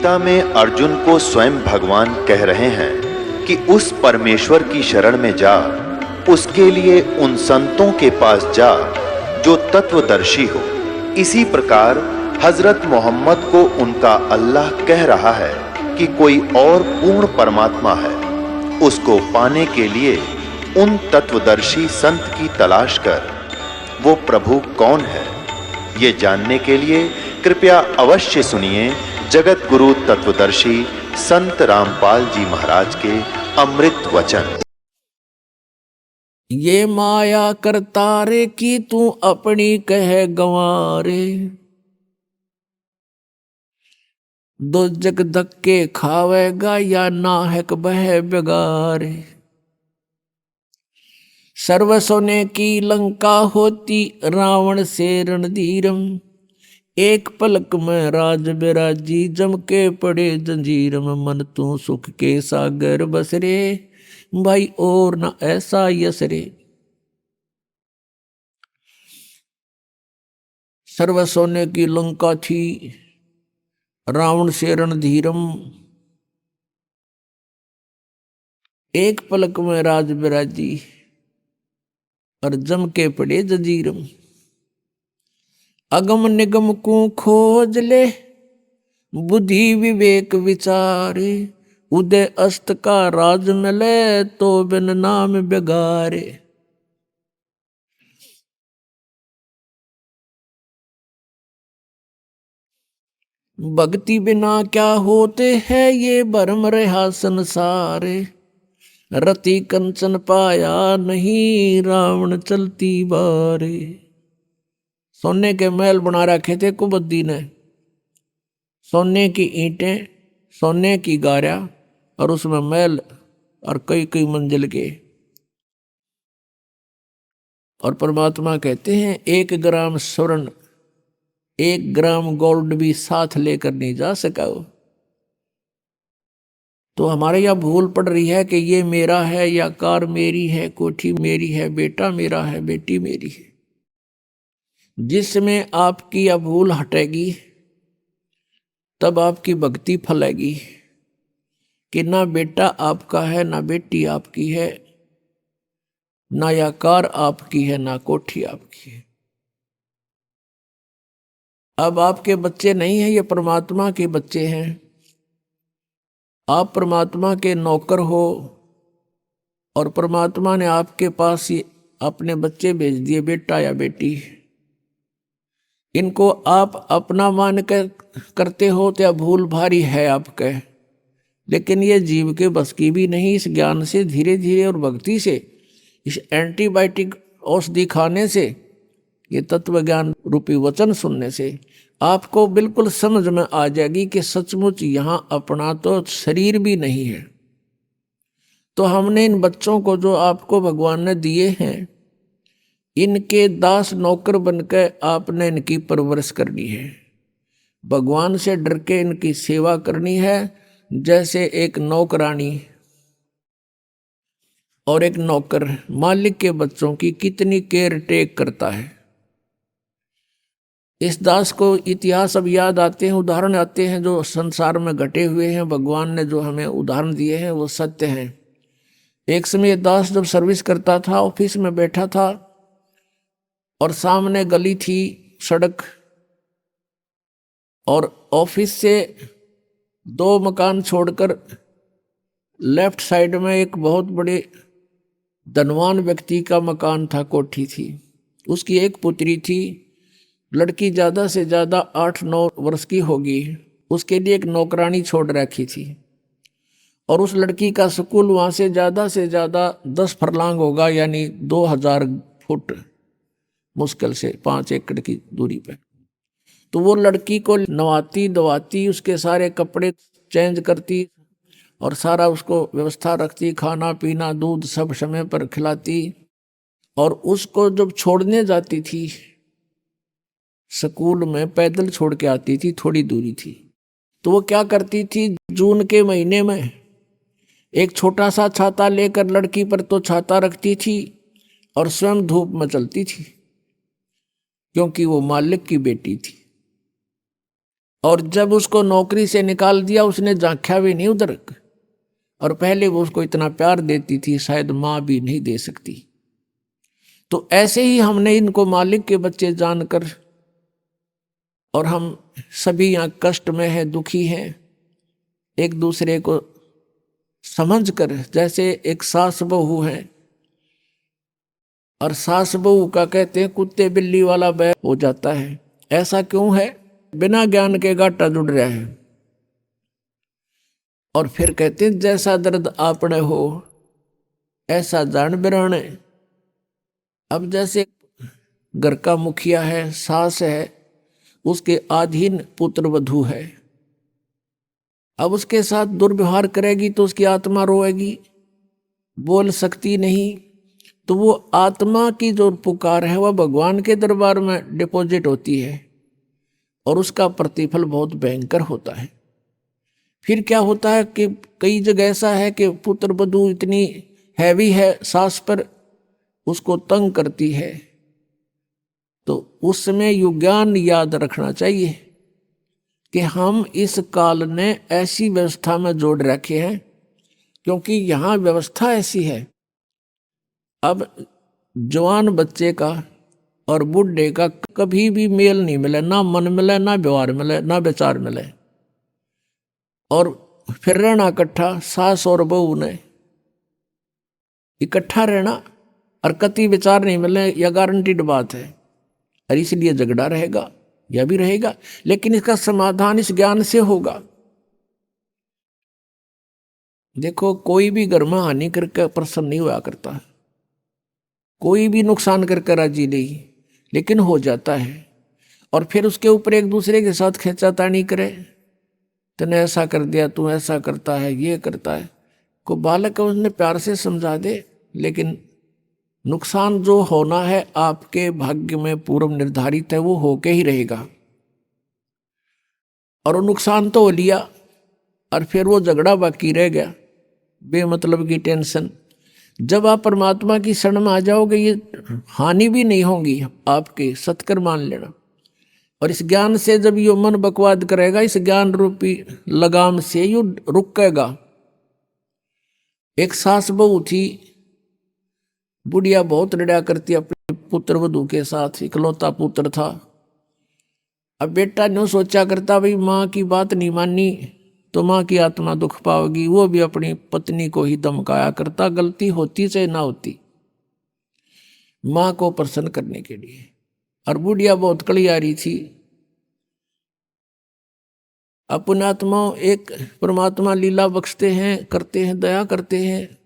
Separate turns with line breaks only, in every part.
गीता में अर्जुन को स्वयं भगवान कह रहे हैं कि उस परमेश्वर की शरण में जा, उसके लिए उन संतों के पास जा जो तत्वदर्शी हो। इसी प्रकार हजरत मोहम्मद को उनका अल्लाह कह रहा है कि कोई और पूर्ण परमात्मा है, उसको पाने के लिए उन तत्वदर्शी संत की तलाश कर। वो प्रभु कौन है, ये जानने के लिए कृपया अवश्य सुनिए जगत गुरु तत्वदर्शी संत रामपाल जी महाराज के अमृत वचन।
ये माया करतारे की तू अपनी कह गंवारे, दो जग धक्के खावेगा या नाहक बह बेगारे। सर्व सोने की लंका होती रावण से रणधीरम, एक पलक में राज बिराजी जम के पड़े जंजीरम। मन तू सुख के सागर बसरे, भाई और न ऐसा यसरे। सर्व सोने की लंका थी, रावण से रणधीरम, एक पलक में राज बिराजी और जम के पड़े जंजीरम। अगम निगम को खोज ले, बुद्धि विवेक विचारे। उदय अस्त का राज मिले, तो बिन नाम बेगारे। भक्ति बिना क्या होते हैं ये भरम रहा संसारे। रति कंचन पाया नहीं, रावण चलती बारे। सोने के महल बना रखे थे कुबद्दी ने, सोने की ईंटें, सोने की गारा, और उसमें महल और कई कई मंजिल के। और परमात्मा कहते हैं 1 ग्राम स्वर्ण, 1 ग्राम गोल्ड भी साथ लेकर नहीं जा सका वो। तो हमारे यहाँ भूल पड़ रही है कि ये मेरा है, या कार मेरी है, कोठी मेरी है, बेटा मेरा है, बेटी मेरी है। जिसमें आपकी यह भूल हटेगी तब आपकी भक्ति फलेगी कि ना बेटा आपका है, ना बेटी आपकी है, ना यह कार आपकी है, ना कोठी आपकी है। अब आपके बच्चे नहीं हैं, ये परमात्मा के बच्चे हैं। आप परमात्मा के नौकर हो और परमात्मा ने आपके पास ये अपने बच्चे भेज दिए, बेटा या बेटी। इनको आप अपना मान कर करते हो तो भूल भारी है आपके, लेकिन ये जीव के बस की भी नहीं। इस ज्ञान से धीरे धीरे और भक्ति से, इस एंटीबायोटिक औषधि खाने से, ये तत्व ज्ञान रूपी वचन सुनने से आपको बिल्कुल समझ में आ जाएगी कि सचमुच यहाँ अपना तो शरीर भी नहीं है। तो हमने इन बच्चों को जो आपको भगवान ने दिए हैं, इनके दास नौकर बनकर आपने इनकी परवरिश करनी है। भगवान से डर के इनकी सेवा करनी है, जैसे एक नौकरानी और एक नौकर मालिक के बच्चों की कितनी केयर टेक करता है। इस दास को इतिहास अब याद आते हैं, उदाहरण आते हैं जो संसार में घटे हुए हैं। भगवान ने जो हमें उदाहरण दिए हैं वो सत्य हैं। एक समय दास जब सर्विस करता था, ऑफिस में बैठा था और सामने गली थी, सड़क, और ऑफिस से 2 मकान छोड़कर लेफ्ट साइड में एक बहुत बड़े धनवान व्यक्ति का मकान था, कोठी थी। उसकी एक पुत्री थी, लड़की ज़्यादा से ज़्यादा 8-9 वर्ष की होगी। उसके लिए एक नौकरानी छोड़ रखी थी, और उस लड़की का स्कूल वहाँ से ज़्यादा 10 फरलांग होगा, यानी 2000 फुट मुश्किल से 5 एकड़ की दूरी पे। तो वो लड़की को नवाती धवाती, उसके सारे कपड़े चेंज करती और सारा उसको व्यवस्था रखती, खाना पीना दूध सब समय पर खिलाती। और उसको जब छोड़ने जाती थी स्कूल में, पैदल छोड़ के आती थी, थोड़ी दूरी थी। तो वो क्या करती थी, जून के महीने में एक छोटा सा छाता लेकर लड़की पर तो छाता रखती थी और स्वयं धूप में चलती थी, क्योंकि वो मालिक की बेटी थी। और जब उसको नौकरी से निकाल दिया उसने झांका भी नहीं उधर, और पहले वो उसको इतना प्यार देती थी शायद माँ भी नहीं दे सकती। तो ऐसे ही हमने इनको मालिक के बच्चे जानकर, और हम सभी यहाँ कष्ट में हैं, दुखी हैं, एक दूसरे को समझकर, जैसे एक सास बहू है, और सास बहू का कहते हैं कुत्ते बिल्ली वाला बैर हो जाता है। ऐसा क्यों है? बिना ज्ञान के गाटा जुड़ रहा है। और फिर कहते हैं जैसा दर्द आपने हो ऐसा जान बिराने। अब जैसे घर का मुखिया है, सास है, उसके अधीन पुत्र वधू है, अब उसके साथ दुर्व्यवहार करेगी तो उसकी आत्मा रोएगी, बोल सकती नहीं। तो वो आत्मा की जो पुकार है वह भगवान के दरबार में डिपॉजिट होती है, और उसका प्रतिफल बहुत भयंकर होता है। फिर क्या होता है कि कई जगह ऐसा है कि पुत्र वधू इतनी हैवी है सास पर, उसको तंग करती है, तो उस समय युज्ञान याद रखना चाहिए कि हम इस काल ने ऐसी व्यवस्था में जोड़ रखे हैं, क्योंकि यहाँ व्यवस्था ऐसी है। अब जवान बच्चे का और बूढ़े का कभी भी मेल नहीं मिले, ना मन मिले, ना व्यवहार मिले, ना विचार मिले, और फिर रहना इकट्ठा, सास और बहू ने इकट्ठा रहना, और कति विचार नहीं मिले, यह गारंटीड बात है, और इसलिए झगड़ा रहेगा, यह भी रहेगा। लेकिन इसका समाधान इस ज्ञान से होगा। देखो कोई भी घर में हानि करके प्रसन्न नहीं हुआ करता, कोई भी नुकसान करके राजी नहीं, लेकिन हो जाता है। और फिर उसके ऊपर एक दूसरे के साथ खींचातानी करे, तूने ऐसा कर दिया, तू ऐसा करता है, ये करता है। को बालक है उसने प्यार से समझा दे, लेकिन नुकसान जो होना है आपके भाग्य में पूर्व निर्धारित है, वो होके ही रहेगा। और वो नुकसान तो हो लिया, और फिर वो झगड़ा बाकी रह गया, बेमतलब की टेंशन। जब आप परमात्मा की शरण में आ जाओगे ये हानि भी नहीं होगी आपके, सत्कर मान लेना। और इस ज्ञान से जब यो मन बकवाद करेगा, इस ज्ञान रूपी लगाम से यू रुकेगा। एक सास बहू थी, बुढ़िया बहुत लड़ा करती अपने पुत्र वधू के साथ, इकलौता पुत्र था। अब बेटा न्यू सोचा करता भाई माँ की बात नहीं मानी तो माँ की आत्मा दुख पाओगी, वो भी अपनी पत्नी को ही धमकाया करता, गलती होती चाहे ना होती, माँ को प्रसन्न करने के लिए। और बुढ़िया बहुत कलियारी थी। अपने आत्मा एक परमात्मा लीला बख्शते हैं, करते हैं, दया करते हैं।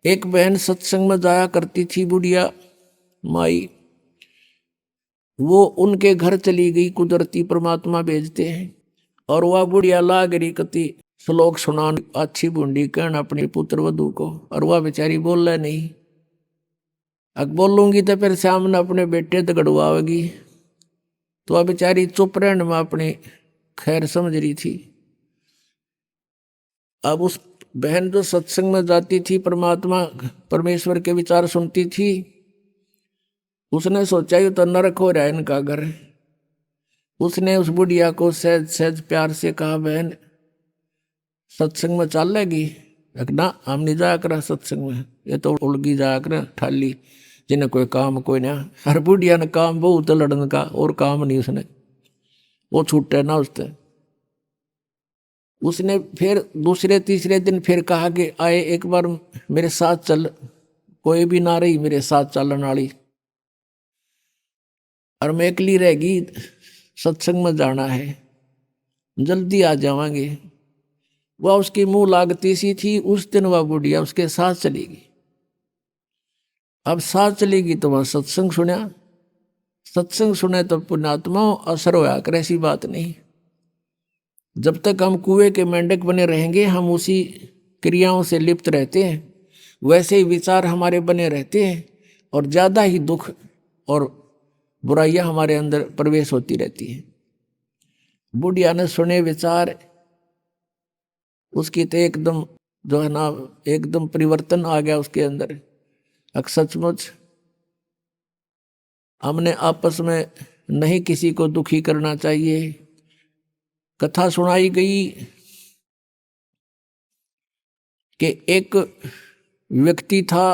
एक बहन सत्संग में जाया करती थी, बुढ़िया माई, वो उनके घर चली गई, कुदरती परमात्मा भेजते हैं। और वह बुढ़िया लाग रही कति श्लोक सुनान, अच्छी बूंदी कहना अपने पुत्र वधू को, और वह बेचारी बोल रहा नहीं। अब बोलूंगी तो फिर सामने अपने बेटे दगड़वाएगी, तो वह बेचारी चुप रहने में अपनी खैर समझ रही थी। अब उस बहन जो सत्संग में जाती थी, परमात्मा परमेश्वर के विचार सुनती थी, उसने सोचा ये तो नरक हो रहा है इनका घर। उसने उस बुढ़िया को सहज सहज प्यार से कहा, बहन सत्संग में चल लेगी? ना हम नहीं जाया करा सत्संग में, ये तो उड़गी जाया कर ठाली, जिन्हें कोई काम कोई ना। हर बुढ़िया ने काम बहुत लड़ने का, और काम नहीं उसने, वो छूटे ना उससे। उसने फिर दूसरे तीसरे दिन फिर कहा कि आए एक बार मेरे साथ चल, कोई भी ना रही मेरे साथ चलने वाली, और मैं अकेली रहेगी, सत्संग में जाना है, जल्दी आ जावांगे। वह उसकी मुंह लागती सी थी। उस दिन वह बुढ़िया उसके साथ चलेगी। अब साथ चलेगी तो वह सत्संग सुना, सत्संग सुने तो पुण्यात्मा असर होया कर, ऐसी बात नहीं। जब तक हम कुएं के मेंढक बने रहेंगे, हम उसी क्रियाओं से लिप्त रहते हैं, वैसे ही विचार हमारे बने रहते हैं, और ज़्यादा ही दुख और बुराइयां हमारे अंदर प्रवेश होती रहती है। बुढ़िया ने सुने विचार, उसकी तो एकदम जो है ना, एकदम परिवर्तन आ गया उसके अंदर। सचमुच हमने आपस में नहीं किसी को दुखी करना चाहिए। कथा सुनाई गई कि एक व्यक्ति था,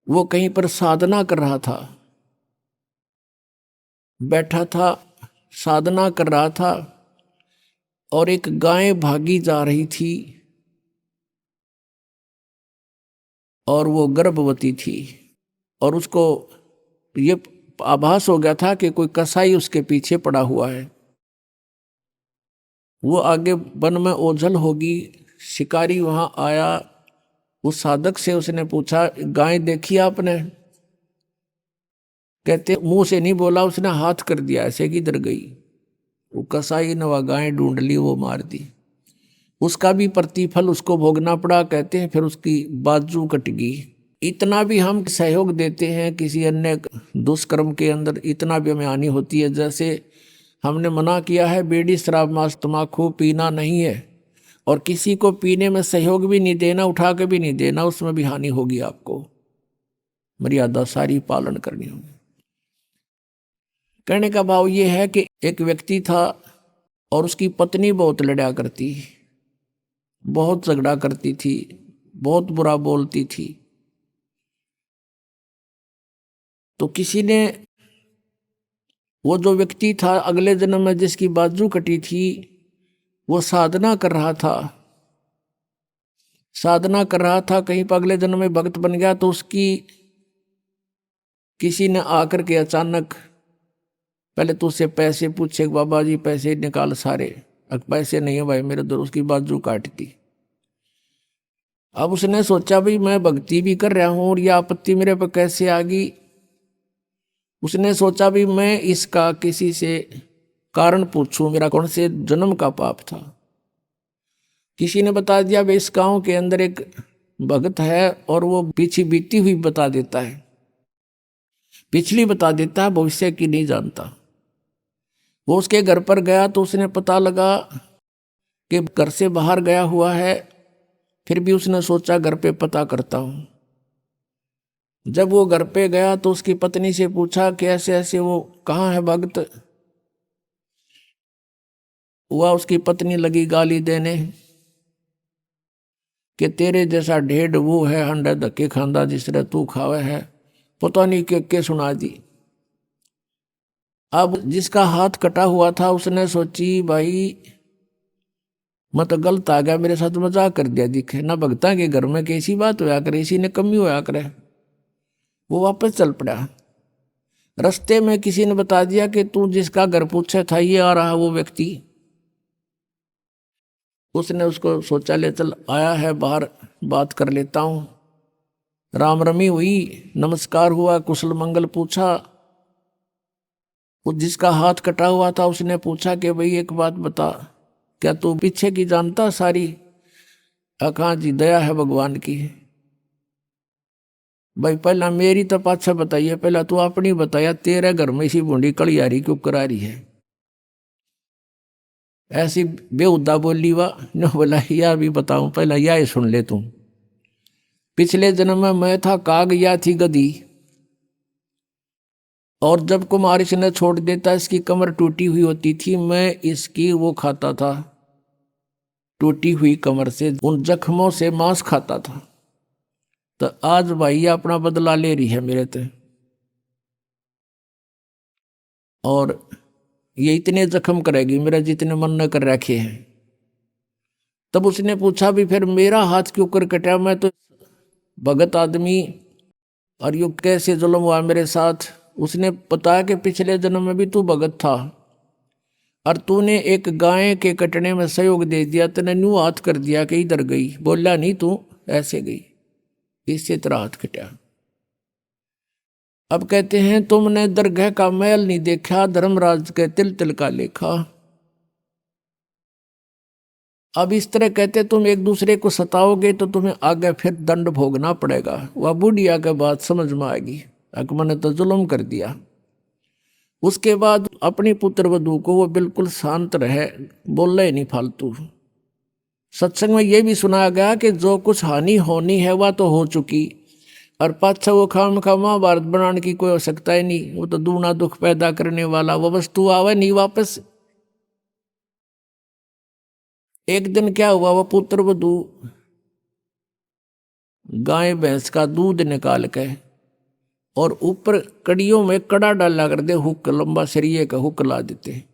वो कहीं पर साधना कर रहा था, बैठा था, साधना कर रहा था, और एक गाय भागी जा रही थी और वो गर्भवती थी, और उसको ये आभास हो गया था कि कोई कसाई उसके पीछे पड़ा हुआ है। वो आगे वन में ओझल होगी, शिकारी वहां आया, उस साधक से उसने पूछा, गाय देखी आपने? कहते मुंह से नहीं बोला, उसने हाथ कर दिया, ऐसे किधर गई? वो कसाई ने वह गाय ढूंढ ली, वो मार दी। उसका भी प्रतिफल उसको भोगना पड़ा। कहते हैं फिर उसकी बाजू कट गई। इतना भी हम सहयोग देते हैं किसी अन्य दुष्कर्म के अंदर, इतना भी हमें हानि होती है। जैसे हमने मना किया है बीड़ी शराब मांस तम्बाकू पीना नहीं है, और किसी को पीने में सहयोग भी नहीं देना, उठा के भी नहीं देना, उसमें भी हानि होगी। आपको मर्यादा सारी पालन करनी होगी। कहने का भाव ये है कि एक व्यक्ति था और उसकी पत्नी बहुत लड़ा करती, बहुत झगड़ा करती थी, बहुत बुरा बोलती थी। तो किसी ने, वो जो व्यक्ति था अगले जन्म में जिसकी बाजू कटी थी, वो साधना कर रहा था, साधना कर रहा था, कहीं पर अगले जन्म में भक्त बन गया। तो उसकी किसी ने आकर के अचानक पहले तो उससे पैसे पूछे, बाबा जी पैसे निकाल सारे। अब पैसे नहीं है भाई मेरे दर, उसकी बाजू काट दी। अब उसने सोचा भाई मैं भक्ति भी कर रहा हूं और यह आपत्ति मेरे पर कैसे आ गई। उसने सोचा भी मैं इसका किसी से कारण पूछूं, मेरा कौन से जन्म का पाप था। किसी ने बता दिया भाई इस गांव के अंदर एक भगत है और वो पीछे बीती हुई बता देता है, पिछली बता देता है, भविष्य की नहीं जानता। वो उसके घर पर गया तो उसने पता लगा कि घर से बाहर गया हुआ है। फिर भी उसने सोचा घर पे पता करता हूं। जब वो घर पे गया तो उसकी पत्नी से पूछा कि ऐसे ऐसे वो कहाँ है भगत हुआ। उसकी पत्नी लगी गाली देने कि तेरे जैसा ढेड वो है, हंडा धक्के खांदा जिसरे तू खावे है, पता नहीं के सुना दी। अब जिसका हाथ कटा हुआ था उसने सोची भाई मैं तो गलत आ गया, मेरे साथ मजाक कर दिया, दिखे ना भगता के घर में कैसी बात होया करे, इसी ने कमी होया करे। वो वापस चल पड़ा। रास्ते में किसी ने बता दिया कि तू जिसका घर पूछा था ये आ रहा वो व्यक्ति। उसने उसको शौचालय ले चल आया है बाहर, बात कर लेता हूं। राम रमी हुई, नमस्कार हुआ, कुशल मंगल पूछा। वो जिसका हाथ कटा हुआ था उसने पूछा कि भाई एक बात बता, क्या तू पीछे की जानता सारी? हाँ जी, दया है भगवान की। भाई पहला मेरी तो पाछा बताइए, पहला तू अपनी बताया, तेरे घर में इसी बूंदी कलियारी क्यों करा रही है? ऐसी बेहुदा बोली वाह न बोला, या भी बताऊं पहला यह सुन ले तू। पिछले जन्म में मैं था काग, या थी गधी, और जब कुमारिश ने छोड़ देता इसकी कमर टूटी हुई होती थी, मैं इसकी वो खाता था, टूटी हुई कमर से उन जख्मों से मांस खाता था। तो आज भाई अपना बदला ले रही है मेरे ते, और ये इतने जख्म करेगी मेरे जितने मन न कर रखे हैं। तब उसने पूछा भी फिर मेरा हाथ क्यों कर कटा? मैं तो भगत आदमी, और यू कैसे जुल्म हुआ मेरे साथ? उसने बताया कि पिछले जन्म में भी तू भगत था और तूने एक गाय के कटने में सहयोग दे दिया, तूने न्यू हाथ कर दिया कि इधर गई, बोला नहीं तू ऐसे गई, इससे तेरा हाथ कटा। अब कहते हैं तुमने दरगाह का महल नहीं देखा, धर्मराज के तिल तिल का लेखा। अब इस तरह कहते तुम एक दूसरे को सताओगे तो तुम्हें आगे फिर दंड भोगना पड़ेगा। वह बुढ़िया के बात समझ में आएगी, अकबर ने तो जुल्म कर दिया। उसके बाद अपनी पुत्र वधू को वो बिल्कुल शांत रहे, बोल रहे नहीं फालतू। सत्संग में ये भी सुनाया गया कि जो कुछ हानि होनी है वह तो हो चुकी, और पाछा वो खाम खा महाभारत बनाने की कोई आवश्यकता ही नहीं। वो तो दूना दुख पैदा करने वाला वो वस्तु आवे नहीं वापस। एक दिन क्या हुआ, वो पुत्र वधू गाय भैंस का दूध निकाल के और ऊपर कड़ियों में कड़ा डाला कर दे, हुक लंबा सरिये का हुक ला देते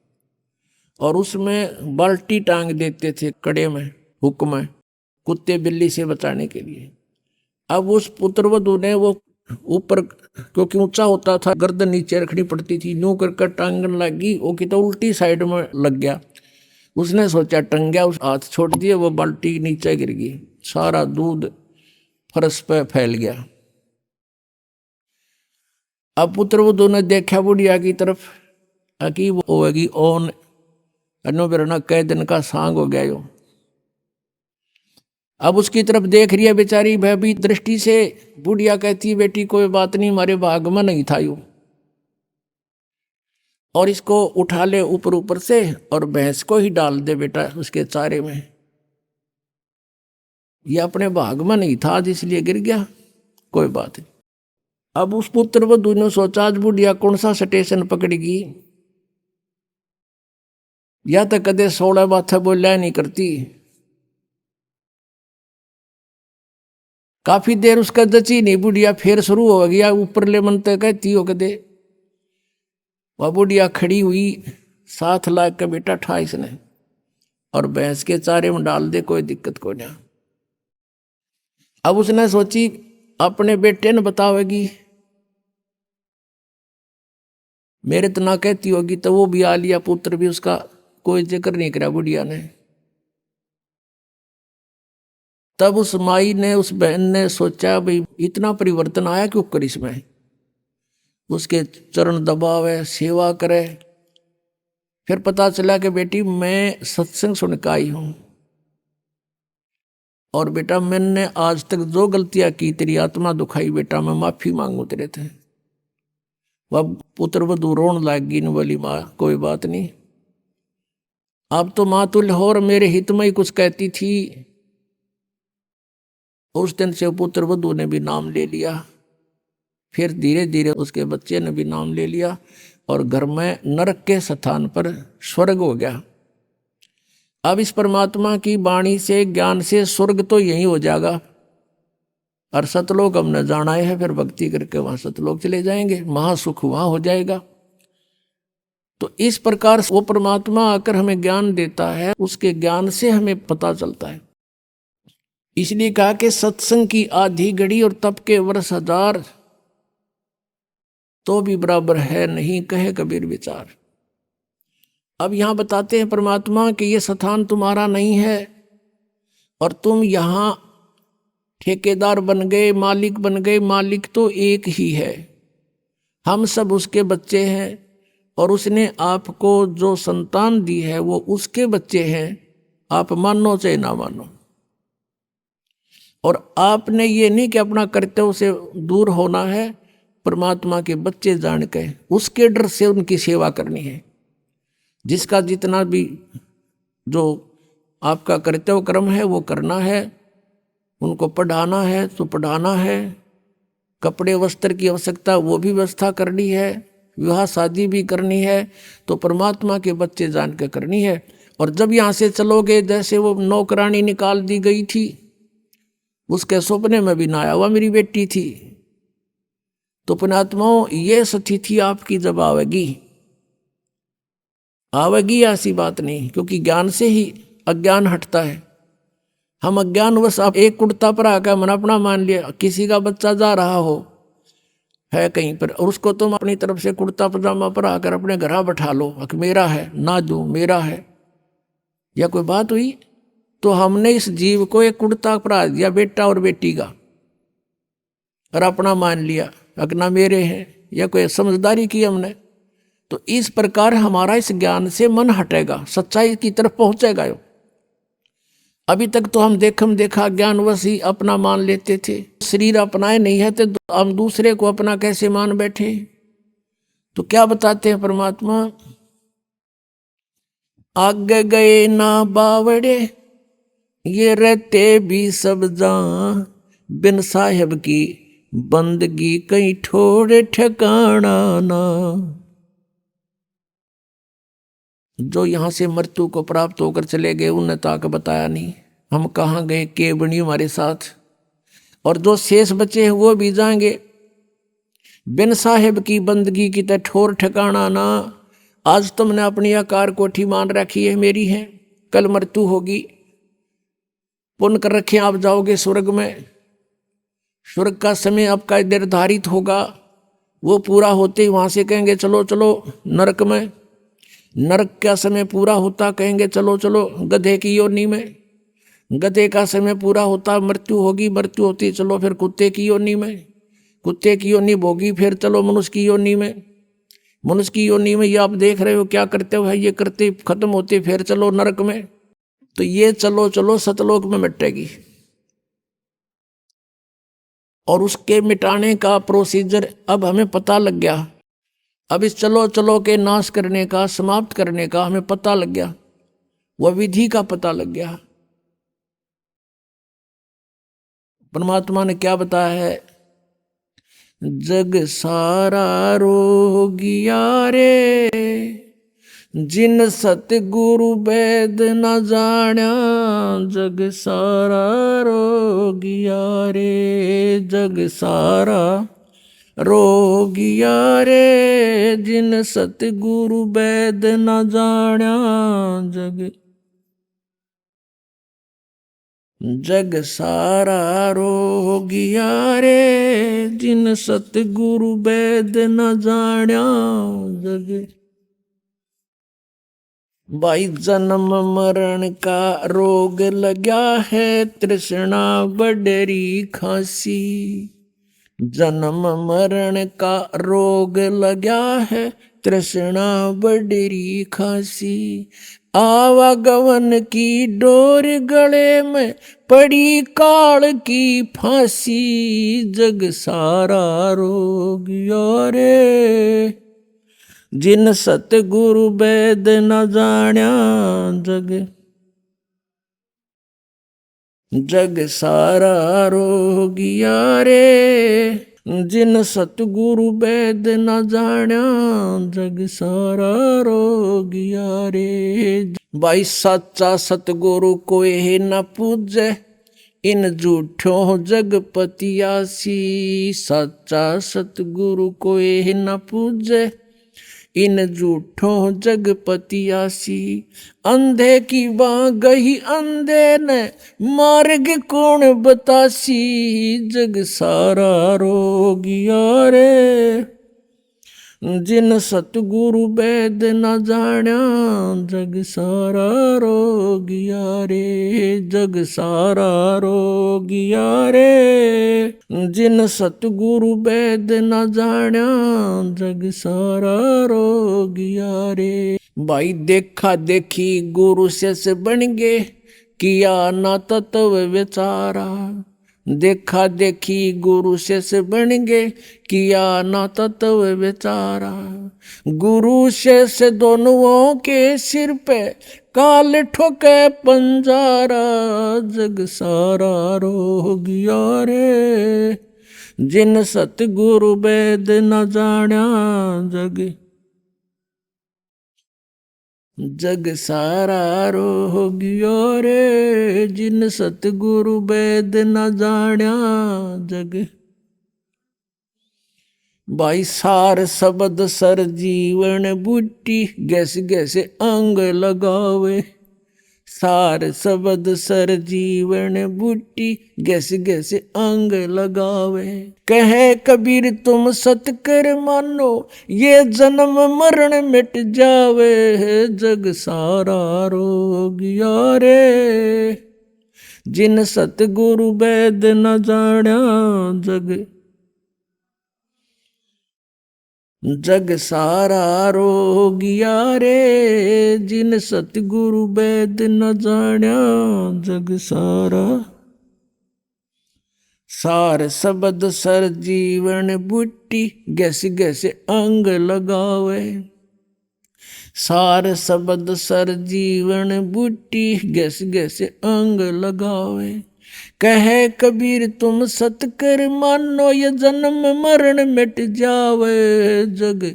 और उसमें बाल्टी टांग देते थे कड़े में, हुक में, कुत्ते बिल्ली से बचाने के लिए। अब उस पुत्रवधू ने वो ऊपर, क्योंकि ऊंचा होता था, गर्दन नीचे रखनी पड़ती थी, यूं कर टांगन लगी, वो कि तो उल्टी साइड में लग गया। उसने सोचा टंग गया, उस हाथ छोड़ दिए, वो बाल्टी नीचे गिर गई, सारा दूध फर्श पे फैल गया। अब पुत्रवधू ने देखा बुढ़िया की तरफ, कि वो होगी ओन अनो बिरना कई दिन का सांग हो गया यो। अब उसकी तरफ देख रही है बेचारी भयभीत दृष्टि से। बुढ़िया कहती बेटी कोई बात नहीं, हमारे भाग में नहीं था यू, और इसको उठा ले ऊपर ऊपर से और भैंस को ही डाल दे बेटा उसके चारे में। ये अपने भाग में नहीं था इसलिए गिर गया, कोई बात नहीं। अब उस पुत्र वधू ने सोचा आज बुढ़िया कौन सा स्टेशन पकड़ेगी, या तो कदे 16 बातें बोलिया नहीं करती। काफी देर उसका जची नहीं, बुढ़िया फिर शुरू हो गया ऊपर ले मनते कहती हो कदे। वह बुढ़िया खड़ी हुई, 7 लाख का बेटा ठा इसने और भैंस के चारे में डाल दे, कोई दिक्कत को नहीं। अब उसने सोची अपने बेटे ने बतावेगी, मेरे तो ना कहती होगी तो वो भी आ लिया, पुत्र भी उसका कोई जिक्र नहीं करा बुढ़िया ने। तब उस माई ने, उस बहन ने सोचा भाई इतना परिवर्तन आया क्यों कर इसमें, उसके चरण दबावे, सेवा करे। फिर पता चला कि बेटी मैं सत्संग सुन के आई हूं और बेटा मैंने आज तक जो गलतियां की तेरी आत्मा दुखाई, बेटा मैं माफी मांगू तेरे थे। वह पुत्र वधू रोन लागी न बोली माँ कोई बात नहीं, अब तो माँ तुल हो और मेरे हित में ही कुछ कहती थी। उस दिन से पुत्र वधू ने भी नाम ले लिया, फिर धीरे धीरे उसके बच्चे ने भी नाम ले लिया और घर में नरक के स्थान पर स्वर्ग हो गया। अब इस परमात्मा की वाणी से, ज्ञान से स्वर्ग तो यही हो जाएगा और सतलोक हमने जाना है, फिर भक्ति करके वहां सतलोक चले जाएंगे, महासुख वहां हो जाएगा। तो इस प्रकार वो परमात्मा आकर हमें ज्ञान देता है, उसके ज्ञान से हमें पता चलता है। इसलिए कहा कि सत्संग की आधी घड़ी और तप के वर्ष 1000 तो भी बराबर है नहीं, कहे कबीर विचार। अब यहां बताते हैं परमात्मा कि ये स्थान तुम्हारा नहीं है और तुम यहां ठेकेदार बन गए, मालिक बन गए। मालिक तो एक ही है, हम सब उसके बच्चे हैं और उसने आपको जो संतान दी है वो उसके बच्चे हैं, आप मानो चाहे ना मानो। और आपने ये नहीं कि अपना कर्तव्य से दूर होना है, परमात्मा के बच्चे जान के उसके डर से उनकी सेवा करनी है। जिसका जितना भी जो आपका कर्तव्य कर्म है वो करना है, उनको पढ़ाना है तो पढ़ाना है, कपड़े वस्त्र की आवश्यकता वो भी व्यवस्था करनी है, विवाह शादी भी करनी है, तो परमात्मा के बच्चे जान के करनी है। और जब यहाँ से चलोगे, जैसे वो नौकरानी निकाल दी गई थी, उसके सपने में भी ना आया हुआ मेरी बेटी थी, तो पुण्यात्माओं ये स्थिति आपकी जब आवेगी ऐसी बात नहीं, क्योंकि ज्ञान से ही अज्ञान हटता है। हम अज्ञानवश आप एक कुर्ता पर आकर मन अपना मान लिया, किसी का बच्चा जा रहा हो है कहीं पर और उसको तुम अपनी तरफ से कुर्ता पजामा पर आकर अपने घर बैठा लो, मेरा है ना दूं, मेरा है, या कोई बात हुई? तो हमने इस जीव को एक कुर्ता परा दिया, बेटा और बेटी का, और अपना मान लिया अगना मेरे हैं, या कोई समझदारी की हमने। तो इस प्रकार हमारा इस ज्ञान से मन हटेगा, सच्चाई की तरफ पहुंचेगा। अभी तक तो हम देखा ज्ञानवश ही अपना मान लेते थे, शरीर अपनाए नहीं है तो हम दूसरे को अपना कैसे मान बैठे। तो क्या बताते हैं परमात्मा, आगे गए ना बावड़े ये रहते भी सब जहां, बिन साहेब की बंदगी कहीं ठोर ठिकाना ना। जो यहां से मृत्यु को प्राप्त होकर चले गए उन्हें तो आके बताया नहीं हम कहाँ गए, के बनी हमारे साथ। और जो शेष बचे हैं वो भी जाएंगे। बिन साहेब की बंदगी की तो ठोर ठिकाना ना। आज तुमने अपनी आकार कोठी मान रखी है मेरी है, कल मृत्यु होगी। पुण्य कर रखे आप जाओगे स्वर्ग में, स्वर्ग का समय आपका निर्धारित होगा। वो पूरा होते ही वहां से कहेंगे चलो चलो नरक में। नरक का समय पूरा होता कहेंगे चलो चलो गधे की योनि में। गधे का समय पूरा होता मृत्यु होगी, मृत्यु होती चलो फिर कुत्ते की योनि में। कुत्ते की योनि भोगी फिर चलो मनुष्य की योनि में। मनुष्य की योनि में ये आप देख रहे हो क्या करते हो है, ये करते खत्म होते फिर चलो नरक में। तो ये चलो चलो सतलोक में मिटेगी। और उसके मिटाने का प्रोसीजर अब हमें पता लग गया। अब इस चलो चलो के नाश करने का, समाप्त करने का हमें पता लग गया, वह विधि का पता लग गया। परमात्मा ने क्या बताया है, जग सारा रोगिया रे जिन सतगुरु वेद न जाण्या। जग सारा रोगिया रे, जग सारा रोगिया रे जिन सतगुरु वेद न जाण्या। जग सारा रोगिया रे जिन सतगुरु वेद न जाण्या। जग भाई जन्म मरण का रोग लग्या है, तृष्णा बडरी खांसी। जन्म मरण का रोग लग्या है, तृष्णा बडरी खांसी। आवागमन की डोर गले में पड़ी काल की फांसी। जग सारा रोगिया रे जिन सतगुरु वेद न जाण्या। जग सारा रोगिया रे जिन सतगुरु वेद न जाण्या। जग सारा रोगिया रे। भाई सच्चा सतगुरु कोई न पूजे, इन झूठों जगपतियासी। सच्चा सतगुरु कोई न पूजे, इन झूठों जगपतियासी। अंधे की बाँ गही अंधे ने, मार्ग कौन बतासी। जग सारा रोगिया रे जिन सतगुरु वेद न जाण्या। जग सारा रोगिया रे, जग सारा रोगिया रे जिन सतगुरु वेद न जाण्या। जग सारा रोगिया रे। भाई देखा देखी गुरु से बन गे, किया ना तत्व विचारा। देखा देखी गुरु से बन गे, किया ना तत्व विचारा। गुरु से दोनों के सिर पे काल ठोके पंजारा। जग सारा रोगिया रे जिन सतगुरु वेद न जाण्या। जग सारा रोगिया रे जिन सतगुरु वेद न जाण्या। जग भाई सार शब्द सर जीवन बूटी, गैस गैस अंग लगावे। सार शब्द सर जीवन बूटी, गैस गैस अंग लगावे। कहे कबीर तुम सतकर मानो, ये जन्म मरण मिट जावे। जग सारा रोगिया रे जिन सतगुरु वेद न जाण्या। जग सारा रोगिया रे जिन सतगुरु वेद न जाण्या। जग सारा सार शब्द सर जीवन बूटी, गैस गैस अंग लगावे। सार शब्द सर जीवन बूटी, गैस गैस अंग लगावे। कहे कबीर तुम सतकर मानो, ये जन्म मरण मिट जावे, जग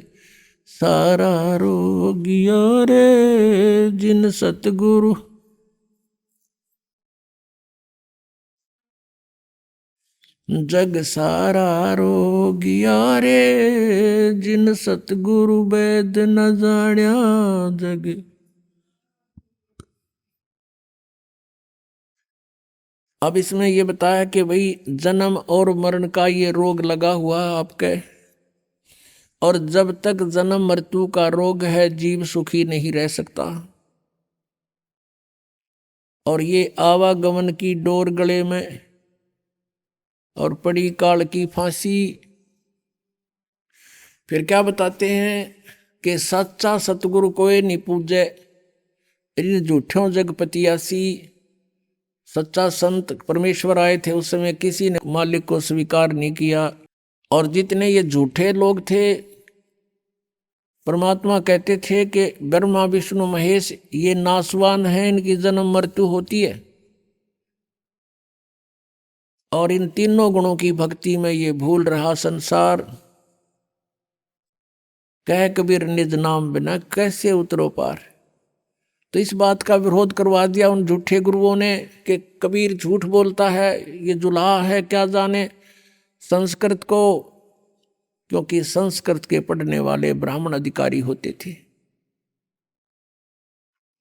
सारा रोगिया रे जिन सतगुरु। जग सारा रोगिया रे जिन सतगुरु वैद न जाण्या, जग। अब इसमें ये बताया कि भाई जन्म और मरण का ये रोग लगा हुआ है आपके, और जब तक जन्म मृत्यु का रोग है जीव सुखी नहीं रह सकता। और ये आवागमन की डोर गले में और पड़ी काल की फांसी। फिर क्या बताते हैं कि सच्चा सतगुरु कोई नहीं पूजे, इन झूठों जगपतियासी। सच्चा संत परमेश्वर आए थे उस समय किसी ने मालिक को स्वीकार नहीं किया, और जितने ये झूठे लोग थे परमात्मा कहते थे कि ब्रह्मा विष्णु महेश ये नासवान हैं, इनकी जन्म मृत्यु होती है, और इन तीनों गुणों की भक्ति में ये भूल रहा संसार। कह कबीर निज नाम बिना कैसे उतरो पार। तो इस बात का विरोध करवा दिया उन झूठे गुरुओं ने कि कबीर झूठ बोलता है, ये जुलाहा है, क्या जाने संस्कृत को, क्योंकि संस्कृत के पढ़ने वाले ब्राह्मण अधिकारी होते थे।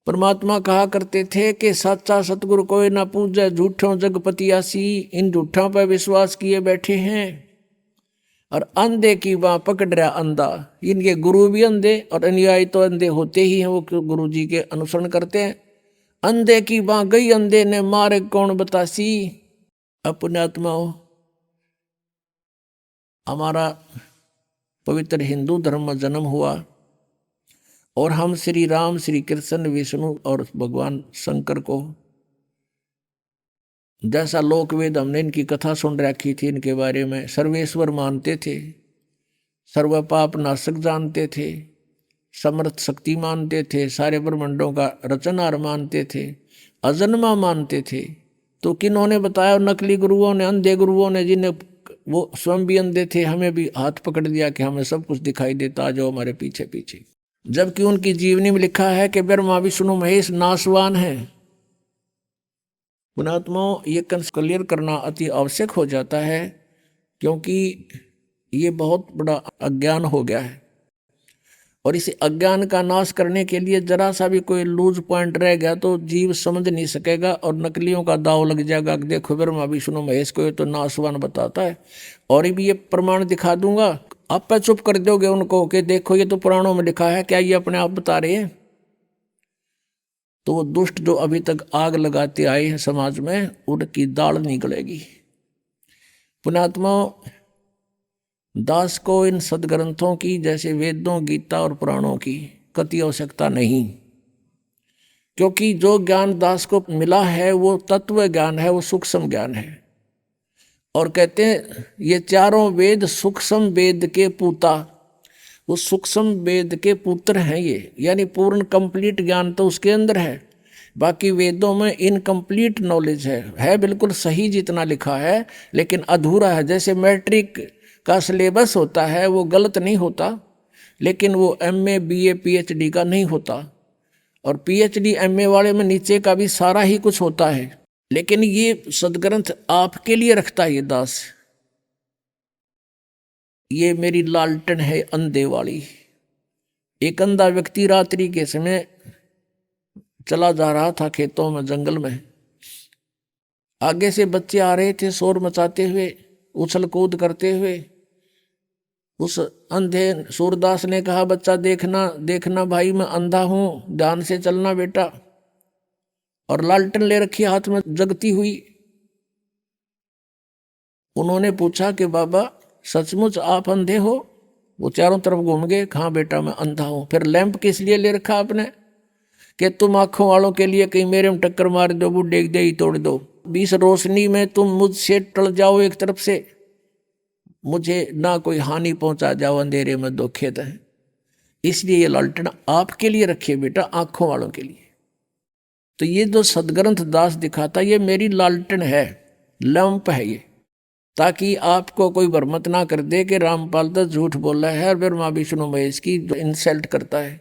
परमात्मा कहा करते थे कि सच्चा सतगुरु कोई ना पूजे, झूठों जगपतियासी। इन झूठों पर विश्वास किए बैठे हैं, और अंधे की बाँ पकड़ रहा अंधा। इनके गुरु भी अंधे और अनुयायी तो अंधे होते ही हैं, वो गुरु जी के अनुसरण करते हैं। अंधे की बाँ गई अंधे ने मारे कौन बतासी। अपने आत्माओं, हमारा पवित्र हिंदू धर्म में जन्म हुआ, और हम श्री राम, श्री कृष्ण, विष्णु और भगवान शंकर को, जैसा लोकवेद हमने इनकी कथा सुन रखी थी, इनके बारे में सर्वेश्वर मानते थे, सर्व पाप नाशक जानते थे, समर्थ शक्ति मानते थे, सारे ब्रह्मांडों का रचनहार मानते थे, अजन्मा मानते थे। तो किन्होंने बताया? नकली गुरुओं ने, अंधे गुरुओं ने, जिन्हें वो स्वयं भी अंधे थे, हमें भी हाथ पकड़ दिया कि हमें सब कुछ दिखाई देता, आ जाओ हमारे पीछे पीछे। जबकि उनकी जीवनी में लिखा है कि ब्रह्मा विष्णु महेश नासवान है। पुणात्माओं, ये क्लियर करना अति आवश्यक हो जाता है, क्योंकि ये बहुत बड़ा अज्ञान हो गया है, और इस अज्ञान का नाश करने के लिए जरा सा भी कोई लूज पॉइंट रह गया तो जीव समझ नहीं सकेगा, और नकलियों का दाव लग जाएगा कि देखो ब्रह्मा विष्णु महेश को ये तो नासवान बताता है, और भी ये प्रमाण दिखा दूंगा। आप पे चुप कर दोगे उनको कि देखो ये तो पुराणों में लिखा है, क्या ये अपने आप बता रहे हैं? तो वो दुष्ट जो अभी तक आग लगाते आए हैं समाज में, उनकी दाल निकलेगी। पुणात्माओं, दास को इन सदग्रंथों की जैसे वेदों, गीता और पुराणों की कति आवश्यकता नहीं, क्योंकि जो ज्ञान दास को मिला है वो तत्व ज्ञान है, वो सूक्ष्म ज्ञान है। और कहते हैं ये चारों वेद सूक्ष्म वेद के पूता, वो सूक्ष्म वेद के पुत्र हैं ये, यानी पूर्ण कंप्लीट ज्ञान तो उसके अंदर है। बाकी वेदों में इनकम्प्लीट नॉलेज है बिल्कुल सही जितना लिखा है, लेकिन अधूरा है। जैसे मैट्रिक का सिलेबस होता है, वो गलत नहीं होता, लेकिन वो MA BA PhD का नहीं होता, और PhD MA वाले में नीचे का भी सारा ही कुछ होता है। लेकिन ये सदग्रंथ आपके लिए रखता है ये दास। ये मेरी लालटन है अंधे वाली। एक अंधा व्यक्ति रात्रि के समय चला जा रहा था खेतों में, जंगल में। आगे से बच्चे आ रहे थे शोर मचाते हुए, उछल कूद करते हुए। उस अंधे सूरदास ने कहा, बच्चा देखना देखना भाई, मैं अंधा हूं, ध्यान से चलना बेटा। और लालटन ले रखी हाथ में जगती हुई। उन्होंने पूछा कि बाबा सचमुच आप अंधे हो? वो चारों तरफ घूम गए, हाँ बेटा मैं अंधा हूं। फिर लैंप किस लिए ले रखा आपने? कि तुम आंखों वालों के लिए कहीं मेरे में टक्कर मार दो, बुढ़े दे ही तोड़ दो, 20 रोशनी में तुम मुझसे टल जाओ एक तरफ से, मुझे ना कोई हानि पहुंचा जाओ, अंधेरे में दो खेत है। इसलिए ये लालटेन आपके लिए रखिए बेटा, आंखों वालों के लिए। तो ये जो सदग्रंथ दास दिखाता, ये मेरी लालटेन है। लंप है ये, ताकि आपको कोई भ्रमित ना कर दे कि रामपाल तो झूठ बोल रहा है, ब्रह्मा विष्णु महेश की इंसल्ट करता है।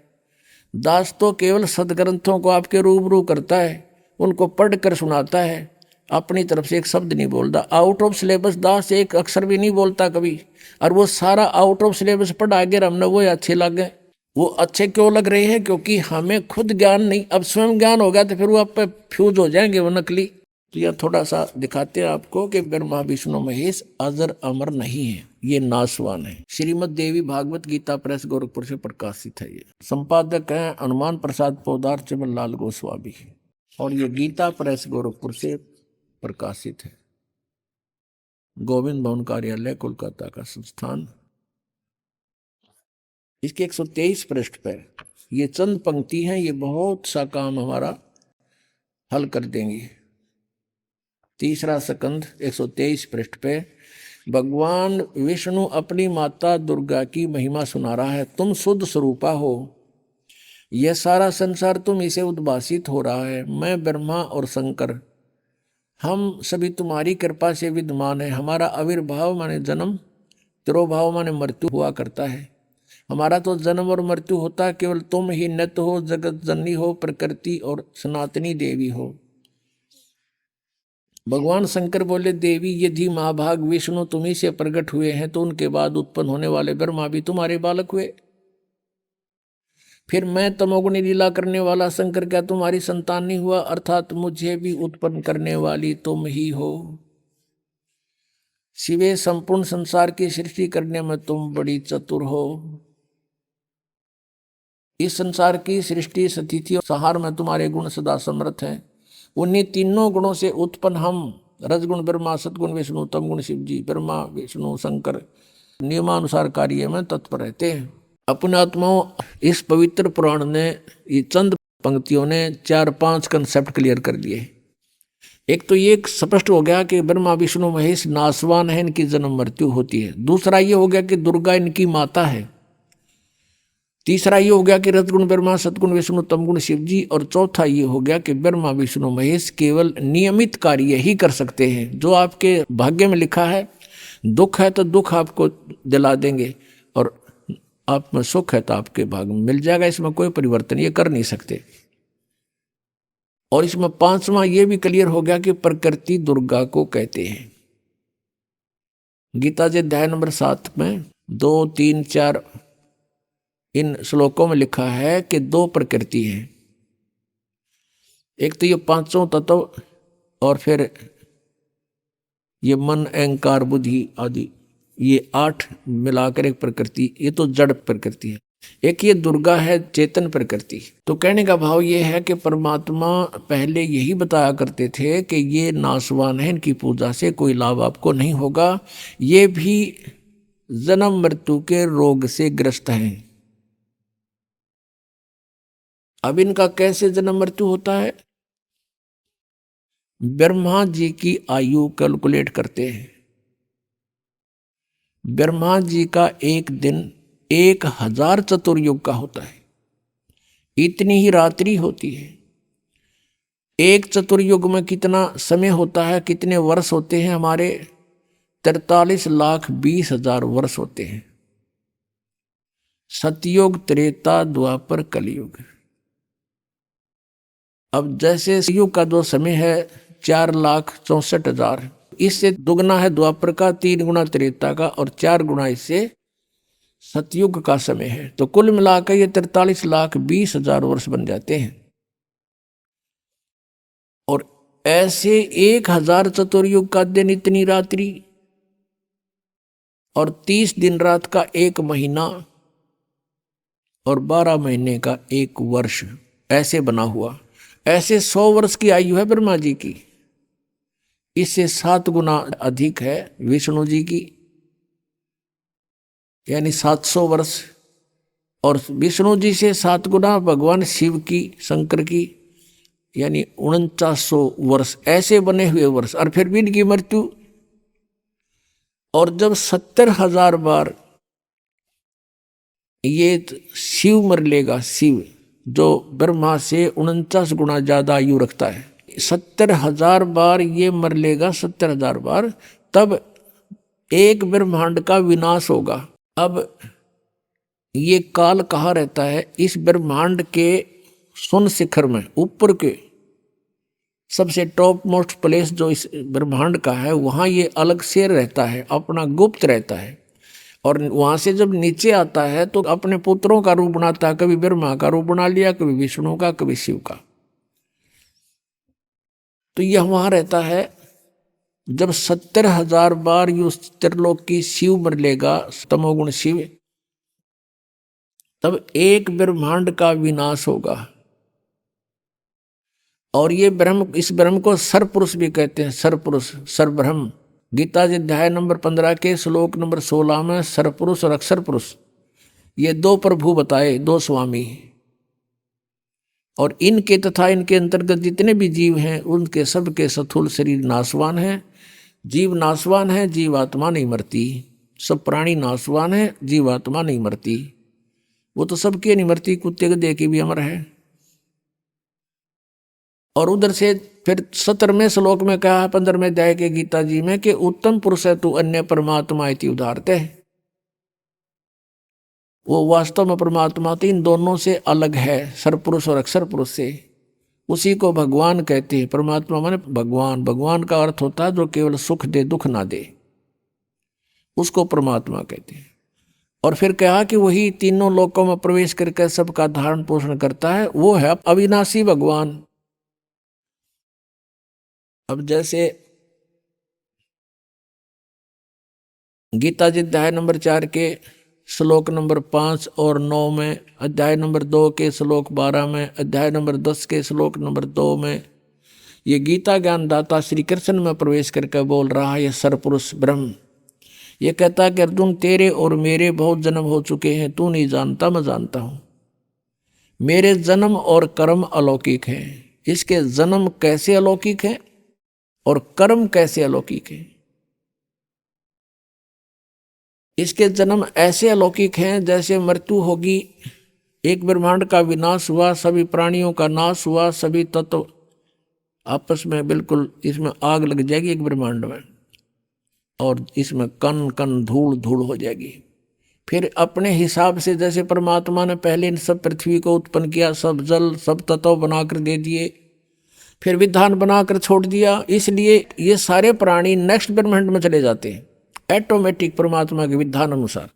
दास तो केवल सदग्रंथों को आपके रूबरू करता है, उनको पढ़ कर सुनाता है, अपनी तरफ से एक शब्द नहीं बोलता। आउट ऑफ सिलेबस दास एक अक्षर भी नहीं बोलता कभी, और वो सारा आउट ऑफ सिलेबस पढ़ा के हमने वो अच्छे लगे। वो अच्छे क्यों लग रहे हैं? क्योंकि हमें खुद ज्ञान नहीं, अब स्वयं ज्ञान हो गया तो फिर वो आप पे फ्यूज हो जाएंगे वो नकली। तो यह थोड़ा सा दिखाते हैं आपको कि ब्रह्मा विष्णु महेश अजर अमर नहीं है, ये नाशवान है। श्रीमद देवी भागवत गीता प्रेस गोरखपुर से प्रकाशित है। ये संपादक हैं हनुमान प्रसाद पोदार चमन लाल गोस्वामी, और ये गीता प्रेस गोरखपुर से प्रकाशित है। गोविंद भवन कार्यालय कोलकाता का संस्थान। इसके 123 पृष्ठ पर ये चंद पंक्ति हैं, ये बहुत सा काम हमारा हल कर देंगे। तीसरा स्कंध 123 पृष्ठ पे भगवान विष्णु अपनी माता दुर्गा की महिमा सुना रहा है। तुम शुद्ध स्वरूपा हो, यह सारा संसार तुम इसे उद्भासित हो रहा है। मैं ब्रह्मा और शंकर हम सभी तुम्हारी कृपा से विद्यमान है। हमारा आविर्भाव माने जन्म, तिरोभाव माने मृत्यु हुआ करता है। हमारा तो जन्म और मृत्यु होता, केवल तुम ही नित्य हो, जगत जननी हो, प्रकृति और सनातनी देवी हो। भगवान शंकर बोले, देवी यदि महाभाग विष्णु तुम्ही से प्रकट हुए हैं तो उनके बाद उत्पन्न होने वाले ब्रह्मा भी तुम्हारे बालक हुए। फिर मैं तमोगुणी लीला करने वाला शंकर क्या तुम्हारी संतान नहीं हुआ? अर्थात मुझे भी उत्पन्न करने वाली तुम ही हो। शिवे संपूर्ण संसार की सृष्टि करने में तुम बड़ी चतुर हो। इस संसार की सृष्टि स्थिति और संहार में तुम्हारे गुण सदा समर्थ हैं। उन्हीं तीनों गुणों से उत्पन्न हम रजगुण ब्रह्मा, सतगुण विष्णु, तमगुण शिव जी, ब्रह्मा विष्णु शंकर नियमानुसार कार्य में तत्पर रहते हैं। अपने आत्माओं, इस पवित्र पुराण ने ये चंद पंक्तियों ने 4-5 कंसेप्ट क्लियर कर दिए। एक तो ये स्पष्ट हो गया कि ब्रह्मा विष्णु महेश नासवान है, इनकी जन्म मृत्यु होती है। दूसरा ये हो गया कि दुर्गा इनकी माता है। तीसरा ये हो गया कि रजगुण ब्रह्मा, सतगुण विष्णु, तमगुण शिव जी। और चौथा ये हो गया कि ब्रह्मा विष्णु महेश केवल नियमित कार्य ही कर सकते हैं। जो आपके भाग्य में लिखा है, दुख है तो दुख आपको दिला देंगे, और आप में सुख है तो आपके भाग्य में मिल जाएगा। इसमें कोई परिवर्तन ये कर नहीं सकते। और इसमें पांचवा ये भी क्लियर हो गया कि प्रकृति दुर्गा को कहते हैं। गीता जी अध्याय नंबर 7 में 2, 3, 4 इन श्लोकों में लिखा है कि 2 प्रकृति है। एक तो ये पांचों तत्व, और फिर ये मन, अहंकार, बुद्धि आदि, ये 8 मिलाकर एक प्रकृति। ये तो जड़ प्रकृति है। एक ये दुर्गा है चेतन प्रकृति। तो कहने का भाव ये है कि परमात्मा पहले यही बताया करते थे कि ये नासवान है, इनकी पूजा से कोई लाभ आपको नहीं होगा। ये भी जन्म मृत्यु के रोग से ग्रस्त हैं। अब इनका कैसे जन्म मृत्यु होता है? ब्रह्मा जी की आयु कैलकुलेट करते हैं। ब्रह्मा जी का एक दिन 1000 चतुर्युग का होता है। इतनी ही रात्रि होती है। एक चतुर्युग में कितना समय होता है, कितने वर्ष होते हैं? हमारे 43,20,000 वर्ष होते हैं। सतयुग, त्रेता, द्वापर, कलयुग। अब जैसे युग का जो समय है 4,64,000, इससे दुगना है द्वापर का, 3 गुना त्रेता का, और 4 गुना इससे सतयुग का समय है। तो कुल मिलाकर ये 43,20,000 वर्ष बन जाते हैं। और ऐसे 1000 चतुर्युग का दिन, इतनी रात्रि, और 30 दिन रात का 1 महीना, और 12 महीने का 1 वर्ष, ऐसे बना हुआ। ऐसे 100 वर्ष की आयु है ब्रह्मा जी की। इससे 7 गुना अधिक है विष्णु जी की, यानी 700 वर्ष। और विष्णु जी से 7 गुना भगवान शिव की, शंकर की, यानी 4900 वर्ष, ऐसे बने हुए वर्ष। और फिर भी इनकी मृत्यु। और जब 70,000 बार ये शिव मर लेगा, शिव जो ब्रह्मा से 49 गुना ज्यादा आयु रखता है, 70,000 बार ये मर लेगा, 70,000 बार, तब एक ब्रह्मांड का विनाश होगा। अब ये काल कहाँ रहता है? इस ब्रह्मांड के शून्य शिखर में, ऊपर के सबसे टॉप मोस्ट प्लेस जो इस ब्रह्मांड का है, वहाँ ये अलग से रहता है, अपना गुप्त रहता है। और वहाँ से जब नीचे आता है तो अपने पुत्रों का रूप बनाता है, कभी ब्रह्मा का रूप बना लिया, कभी विष्णु का, कभी शिव का। तो यह वहाँ रहता है। जब 70,000 बार यू त्रिलोकी शिव मर लेगा, तमोगुण शिव, तब एक ब्रह्मांड का विनाश होगा। और ये ब्रह्म, इस ब्रह्म को सरपुरुष भी कहते हैं, सरपुरुष, सरब्रह्म। गीता जी अध्याय नंबर 15 के श्लोक नंबर 16 में सरपुरुष और अक्षर पुरुष, ये दो प्रभु बताए, दो स्वामी। और इनके तथा इनके अंतर्गत जितने भी जीव हैं, उनके सब के स्थूल शरीर नाशवान हैं। जीव नाशवान है, जीवात्मा नहीं मरती। सब प्राणी नाशवान है, जीवात्मा नहीं मरती। वो तो सबके नहीं मरती, कुत्ते गधे की भी अमर है। और उधर से फिर 17वें श्लोक में कहा, 15वें अध्याय के गीता जी में, कि उत्तम पुरुष है तू अन्य परमात्मा इति उदाहरते है। वो वास्तव में परमात्मा तो इन दोनों से अलग है, सरपुरुष और अक्षर पुरुष से। उसी को भगवान कहते हैं। परमात्मा माने भगवान। भगवान का अर्थ होता है जो केवल सुख दे, दुख ना दे, उसको परमात्मा कहते हैं। और फिर कहा कि वही तीनों लोकों में प्रवेश करके सबका धारण पोषण करता है, वो है अविनाशी भगवान। अब जैसे गीता जी अध्याय नंबर 4 के श्लोक नंबर 5 और 9 में, अध्याय नंबर 2 के श्लोक 12 में, अध्याय नंबर 10 के श्लोक नंबर 2 में, ये गीता ज्ञानदाता श्री कृष्ण में प्रवेश करके बोल रहा है, ये सरपुरुष ब्रह्म। ये कहता है कि अर्जुन, तेरे और मेरे बहुत जन्म हो चुके हैं, तू नहीं जानता, मैं जानता हूँ। मेरे जन्म और कर्म अलौकिक हैं। इसके जन्म कैसे अलौकिक हैं और कर्म कैसे अलौकिक हैं? इसके जन्म ऐसे अलौकिक हैं जैसे मृत्यु होगी, एक ब्रह्मांड का विनाश हुआ, सभी प्राणियों का नाश हुआ, सभी तत्व आपस में बिल्कुल, इसमें आग लग जाएगी एक ब्रह्मांड में, और इसमें कण कण धूल धूल हो जाएगी। फिर अपने हिसाब से, जैसे परमात्मा ने पहले इन सब पृथ्वी को उत्पन्न किया, सब जल सब तत्व बनाकर दे दिए, फिर विधान बनाकर छोड़ दिया, इसलिए ये सारे प्राणी नेक्स्ट ब्रह्मांड में चले जाते हैं ऑटोमेटिक परमात्मा के विधान अनुसार।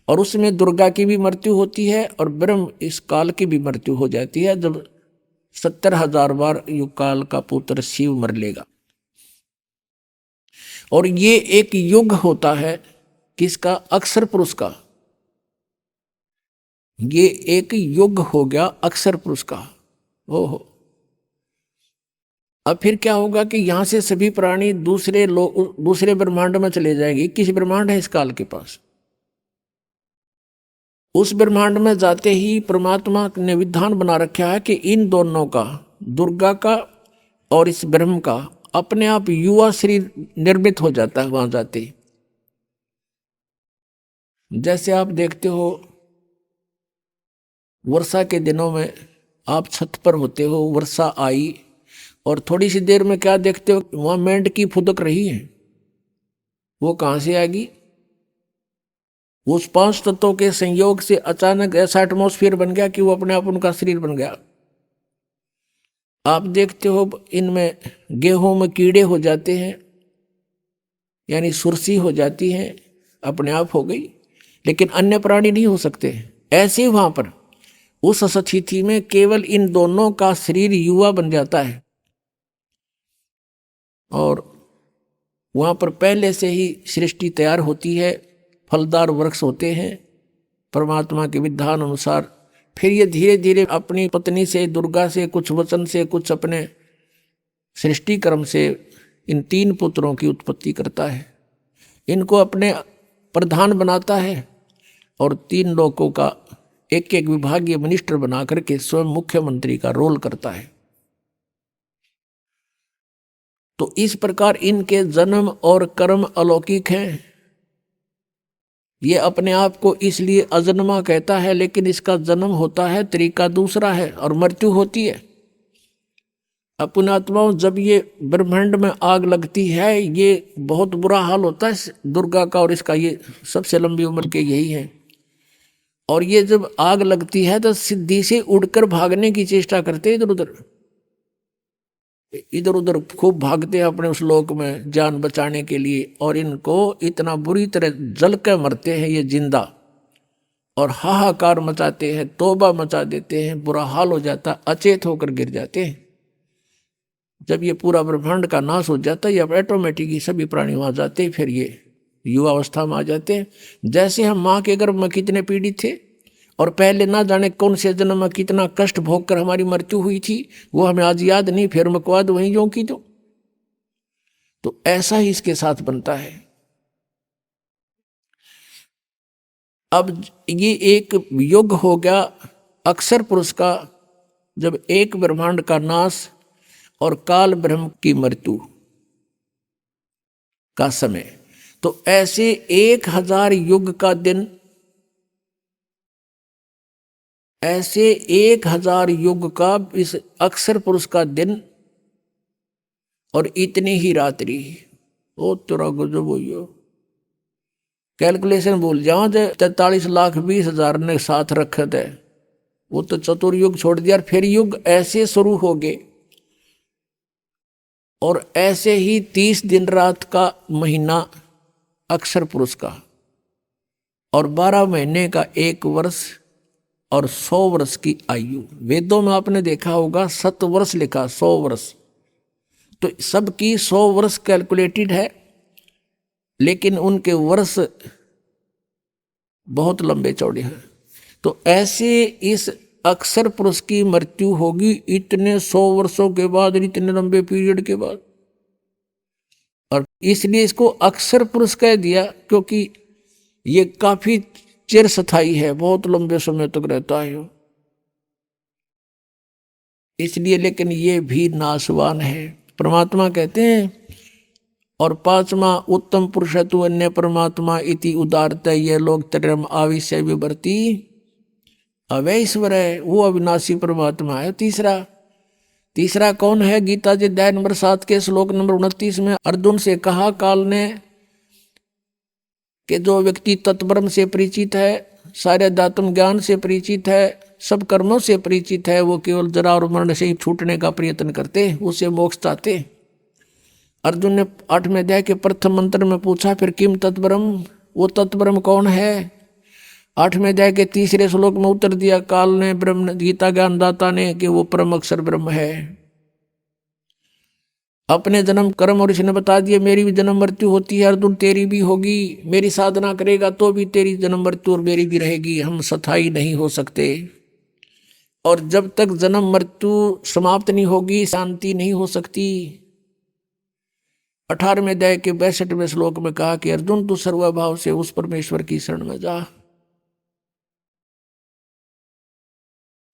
और उसमें दुर्गा की भी मृत्यु होती है और ब्रह्म इस काल की भी मृत्यु हो जाती है, जब 70,000 बार युग काल का पुत्र शिव मर लेगा। और ये एक युग होता है किसका? अक्षर पुरुष का। ये एक युग हो गया अक्षर पुरुष का। ओहो, अब फिर क्या होगा कि यहां से सभी प्राणी दूसरे ब्रह्मांड में चले जाएंगे। 21 ब्रह्मांड है इस काल के पास। उस ब्रह्मांड में जाते ही परमात्मा ने विधान बना रखा है कि इन दोनों का, दुर्गा का और इस ब्रह्म का, अपने आप युवा शरीर निर्मित हो जाता है वहां जाते ही। जैसे आप देखते हो वर्षा के दिनों में आप छत पर होते हो, वर्षा आई और थोड़ी सी देर में क्या देखते हो, वहां मेंढकी फुदक रही है। वो कहां से आएगी? उस 5 तत्वों के संयोग से अचानक ऐसा एटमॉस्फेयर बन गया कि वो अपने आप उनका शरीर बन गया। आप देखते हो इनमें गेहूं में कीड़े हो जाते हैं, यानी सुरसी हो जाती है, अपने आप हो गई, लेकिन अन्य प्राणी नहीं हो सकते। ऐसे वहां पर उस स्थिति में केवल इन दोनों का शरीर युवा बन जाता है। और वहां पर पहले से ही सृष्टि तैयार होती है, फलदार वृक्ष होते हैं परमात्मा के विधान अनुसार। फिर ये धीरे धीरे अपनी पत्नी से, दुर्गा से, कुछ वचन से, कुछ अपने सृष्टि कर्म से इन 3 पुत्रों की उत्पत्ति करता है। इनको अपने प्रधान बनाता है और 3 लोगों का एक एक विभागीय मिनिस्टर बना करके स्वयं मुख्यमंत्री का रोल करता है। तो इस प्रकार इनके जन्म और कर्म अलौकिक हैं। ये अपने आप को इसलिए अजन्मा कहता है, लेकिन इसका जन्म होता है तरीका दूसरा है और मृत्यु होती है। पुण्यात्माओं, जब ये ब्रह्मांड में आग लगती है, ये बहुत बुरा हाल होता है दुर्गा का, और इसका ये सबसे लंबी उम्र के यही है। और ये जब आग लगती है तो सिद्धि से उड़कर भागने की चेष्टा करते इधर उधर, इधर उधर खूब भागते हैं अपने उस लोक में जान बचाने के लिए, और इनको इतना बुरी तरह जल के मरते हैं ये जिंदा, और हाहाकार मचाते हैं, तौबा मचा देते हैं, बुरा हाल हो जाता, अचेत होकर गिर जाते हैं। जब ये पूरा ब्रह्मांड का नाश हो जाता है, ये ऑटोमेटिक ही सभी प्राणी वहां जाते हैं, फिर ये युवावस्था में आ जाते हैं। जैसे हम माँ के गर्भ में कितने पीड़ित थे, और पहले ना जाने कौन से जन्म में कितना कष्ट भोग कर हमारी मृत्यु हुई थी, वो हमें आज याद नहीं, फिर मकवाद वहीं जो की तो ऐसा ही इसके साथ बनता है। अब ये एक युग हो गया अक्षर पुरुष का, जब एक ब्रह्मांड का नाश और काल ब्रह्म की मृत्यु का समय, तो ऐसे 1000 युग का दिन, ऐसे 1000 युग का इस अक्षर पुरुष का दिन, और इतनी ही रात्रि। ओ तेरा गजब हो, कैलकुलेशन भूल जाओ, 43,20,000 ने साथ रखे थे, वो तो चतुर्युग छोड़ दिया, फिर युग ऐसे शुरू हो गए। और ऐसे ही 30 दिन रात का महीना अक्षर पुरुष का, और 12 महीने का 1 वर्ष, और 100 वर्ष की आयु। वेदों में आपने देखा होगा 7 वर्ष लिखा, 100 वर्ष, तो सबकी 100 वर्ष कैलकुलेटेड है, लेकिन उनके वर्ष बहुत लंबे चौड़े हैं। तो ऐसे इस अक्षर पुरुष की मृत्यु होगी इतने 100 वर्षों के बाद, इतने लंबे पीरियड के बाद, और इसलिए इसको अक्षर पुरुष कह दिया, क्योंकि ये काफी चिरस्थायी है, बहुत लंबे समय तक रहता है इसलिए। लेकिन ये भी नाशवान है, परमात्मा कहते हैं। और 5वां उत्तम पुरुष तु अन्य परमात्मा इति उदारत, ये लोग तरम आविष्य विवर्ती अवैश्वर है, वो अविनाशी परमात्मा है। तीसरा कौन है? गीता जी अध्याय नंबर 7 के श्लोक नंबर 29 में अर्जुन से कहा काल ने कि जो व्यक्ति तत्ब्रह्म से परिचित है, सारे दात्म ज्ञान से परिचित है, सब कर्मों से परिचित है, वो केवल जरा और मरण से ही छूटने का प्रयत्न करते, उसे मोक्ष चाहते। अर्जुन ने 8वें अध्याय के प्रथम मंत्र में पूछा, फिर किम तत्ब्रह्म, वो तत्ब्रह्म कौन है? 8वें अध्याय के 3रे श्लोक में उत्तर दिया काल ने, ब्रह्म गीता ज्ञानदाता ने, कि वो परम अक्षर ब्रह्म है। अपने जन्म कर्म और इसने बता दिए मेरी भी जन्म मृत्यु होती है अर्जुन, तेरी भी होगी, मेरी साधना करेगा तो भी तेरी जन्म मृत्यु और मेरी भी रहेगी, हम स्थायी नहीं हो सकते। और जब तक जन्म मृत्यु समाप्त नहीं होगी शांति नहीं हो सकती। 18वें अध्याय के 62वें श्लोक में कहा कि अर्जुन तू सर्वभाव से उस परमेश्वर की शरण में जा,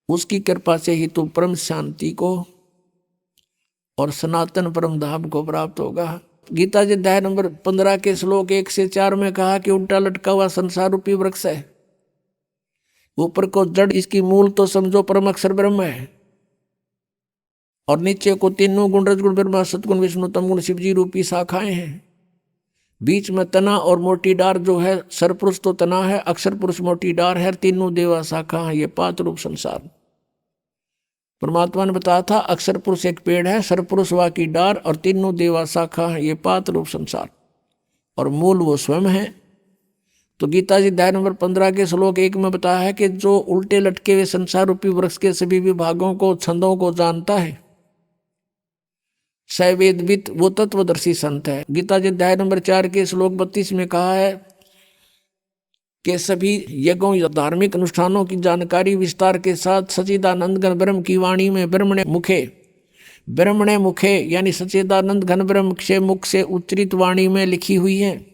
उसकी कृपा से ही तू परम शांति को और सनातन परम धाम को प्राप्त होगा। गीता जी अध्याय नंबर 15 के श्लोक 1 से 4 में कहा कि उल्टा लटका हुआ संसार रूपी वृक्ष है, ऊपर को जड़, इसकी मूल तो समझो परम अक्षर ब्रह्म है, और नीचे को तीनों गुण रजगुण ब्रह्मा सतगुण विष्णु तमगुण शिवजी रूपी शाखाएं हैं। बीच में तना और मोटी डार जो है, सरपुरुष तो तना है, अक्षर पुरुष मोटी डार है, तीनों देवा शाखा है, ये 5 रूप संसार। परमात्मा ने बताया था अक्षर पुरुष एक पेड़ है, सरपुरुष वा की डार, और तीनों देवा शाखा है, ये 5 रूप संसार, और मूल वो स्वयं है। तो गीता जी अध्याय नंबर 15 के श्लोक 1 में बताया है कि जो उल्टे लटके हुए संसार रूपी वृक्ष के सभी विभागों को, छंदों को जानता है, सवेदवित, वो तत्वदर्शी संत है। गीता जी अध्याय नंबर 4 के श्लोक 32 में कहा है कि सभी यज्ञों या धार्मिक अनुष्ठानों की जानकारी विस्तार के साथ सच्चिदानंद घन ब्रह्म की वाणी में ब्रह्मणे मुखे यानी सच्चिदानंद घन ब्रह्म से मुख से उच्चरित वाणी में लिखी हुई है,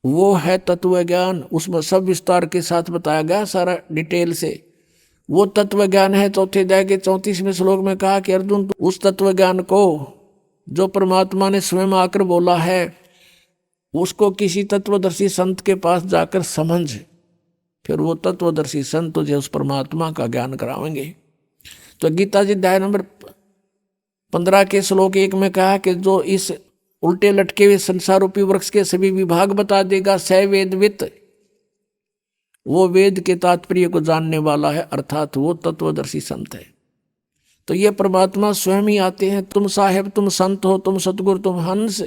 वो है तत्व ज्ञान। उसमें सब विस्तार के साथ बताया गया, सारा डिटेल से वो तत्व ज्ञान है। 4 अध्याय के 34वें श्लोक में कहा कि अर्जुन उस तत्व ज्ञान को जो परमात्मा ने स्वयं आकर बोला है, उसको किसी तत्वदर्शी संत के पास जाकर समझ, फिर वो तत्वदर्शी संत तुझे उस परमात्मा का ज्ञान करावेंगे। तो गीता जी अध्याय नंबर 15 के श्लोक 1 में कहा कि जो इस उल्टे लटके हुए संसार रूपी वृक्ष के सभी विभाग बता देगा, स वेदवित, वो वेद के तात्पर्य को जानने वाला है, अर्थात वो तत्वदर्शी संत है। तो ये परमात्मा स्वयं ही आते हैं। तुम साहेब तुम संत हो, तुम सतगुरु तुम हंस,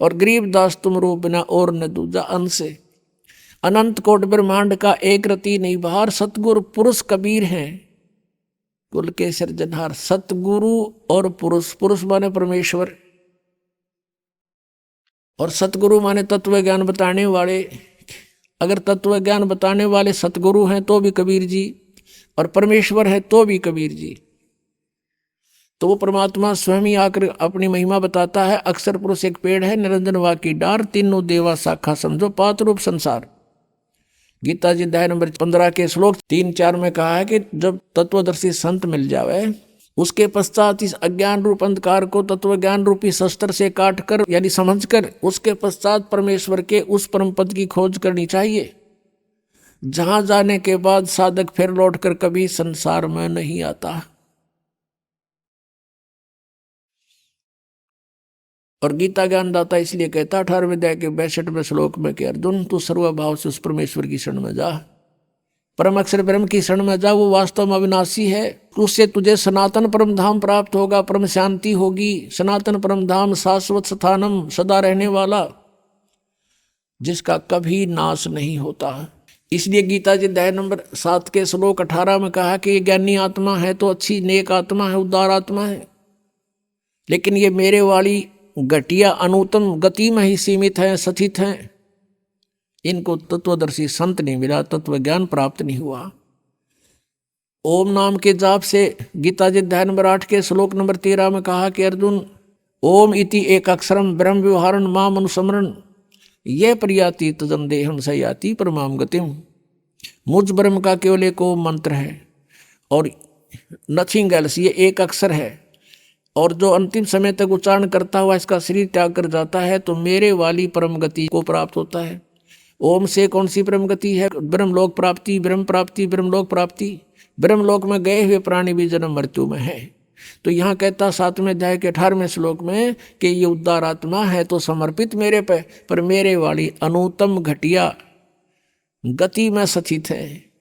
और गरीबदास तुम रो बिना और न दूजा अंश। अनंत कोट ब्रह्मांड का एक रति नहीं बाहर, सतगुरु पुरुष कबीर हैं कुल के सृजनहार। सतगुरु और पुरुष, पुरुष माने परमेश्वर और सतगुरु माने तत्व ज्ञान बताने वाले। अगर तत्व ज्ञान बताने वाले सतगुरु हैं तो भी कबीर जी, और परमेश्वर है तो भी कबीर जी। तो वो परमात्मा स्वयं ही आकर अपनी महिमा बताता है। अक्षर पुरुष एक पेड़ है, निरंजन वा की डार, तीनों देवा शाखा समझो, पात रूप संसार। गीता जी अध्याय नंबर 15 के श्लोक 3-4 में कहा है कि जब तत्वदर्शी संत मिल जावे, उसके पश्चात इस अज्ञान रूप अंधकार को तत्व ज्ञान रूपी शस्त्र से काट कर यानी समझ कर, उसके पश्चात परमेश्वर के उस परम पद की खोज करनी चाहिए, जहां जाने के बाद साधक फिर लौटकर कभी संसार में नहीं आता। और गीता ज्ञानदाता इसलिए कहता 18वें अध्याय के 62वें श्लोक में कि अर्जुन तू सर्वभाव से उस परमेश्वर की शरण में जा, परम अक्षर ब्रह्म की शरण में जा, वो वास्तव में अविनाशी है। उससे तुझे सनातन परम धाम प्राप्त होगा, परम शांति होगी। सनातन परम धाम शाश्वत स्थानम, सदा रहने वाला, जिसका कभी नाश नहीं होता। इसलिए गीता जी अध्याय नंबर 7 के श्लोक 18 में कहा कि ये ज्ञानी आत्मा है तो अच्छी नेक आत्मा है, उदार आत्मा है, लेकिन ये मेरे वाली घटिया अनुत्तम गति में ही सीमित है, स्थित हैं। इनको तत्वदर्शी संत नहीं मिला, तत्व ज्ञान प्राप्त नहीं हुआ। ओम नाम के जाप से गीता जी अध्याय नंबर 8 के श्लोक नंबर 13 में कहा कि अर्जुन ओम इति एक अक्षरम ब्रह्म व्यवहारण माम अनुस्मरण ये प्रयाति तजम देहम सयाति परमाम गतिम। मुझ ब्रह्म का केवल एक ओम मंत्र है और नथिंग एल्स, ये एक अक्षर है, और जो अंतिम समय तक उच्चारण करता हुआ इसका शरीर त्याग कर जाता है तो मेरे वाली परम गति को प्राप्त होता है। ओम से कौन सी परम गति है? ब्रह्मलोक प्राप्ति, ब्रह्म प्राप्ति, ब्रह्मलोक प्राप्ति। ब्रह्मलोक में गए हुए प्राणी भी जन्म मृत्यु में है। तो यहाँ कहता 7वें अध्याय के 18वें श्लोक में कि ये उद्धार आत्मा है तो समर्पित मेरे पे, पर मेरे वाली अनुत्तम घटिया गति में स्थित है।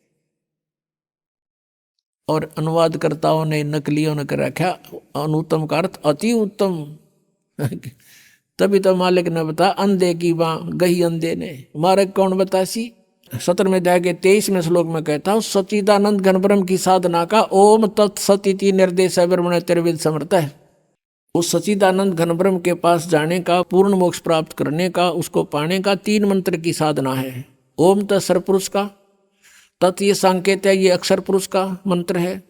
और अनुवादकर्ताओं ने, नकलियों ने कर रखा अनुत्तम का अर्थ अति उत्तम। तभी तो मालिक ने बता अंधे की बाँ गही अंधे ने, मारक कौन बतासी। 17वें अध्याय के 23वें श्लोक में कहता हूँ सच्चिदानंद घन ब्रह्म की साधना का ओम तत्सति निर्देश ब्रह्मण त्रिविद समर्थ है। उस सच्चिदानंद घन ब्रह्म के पास जाने का, पूर्ण मोक्ष प्राप्त करने का, उसको पाने का 3 मंत्र की साधना है। ओम तत्सर पुरुष का, तत् ये सांकेत है, ये अक्षर पुरुष का मंत्र है,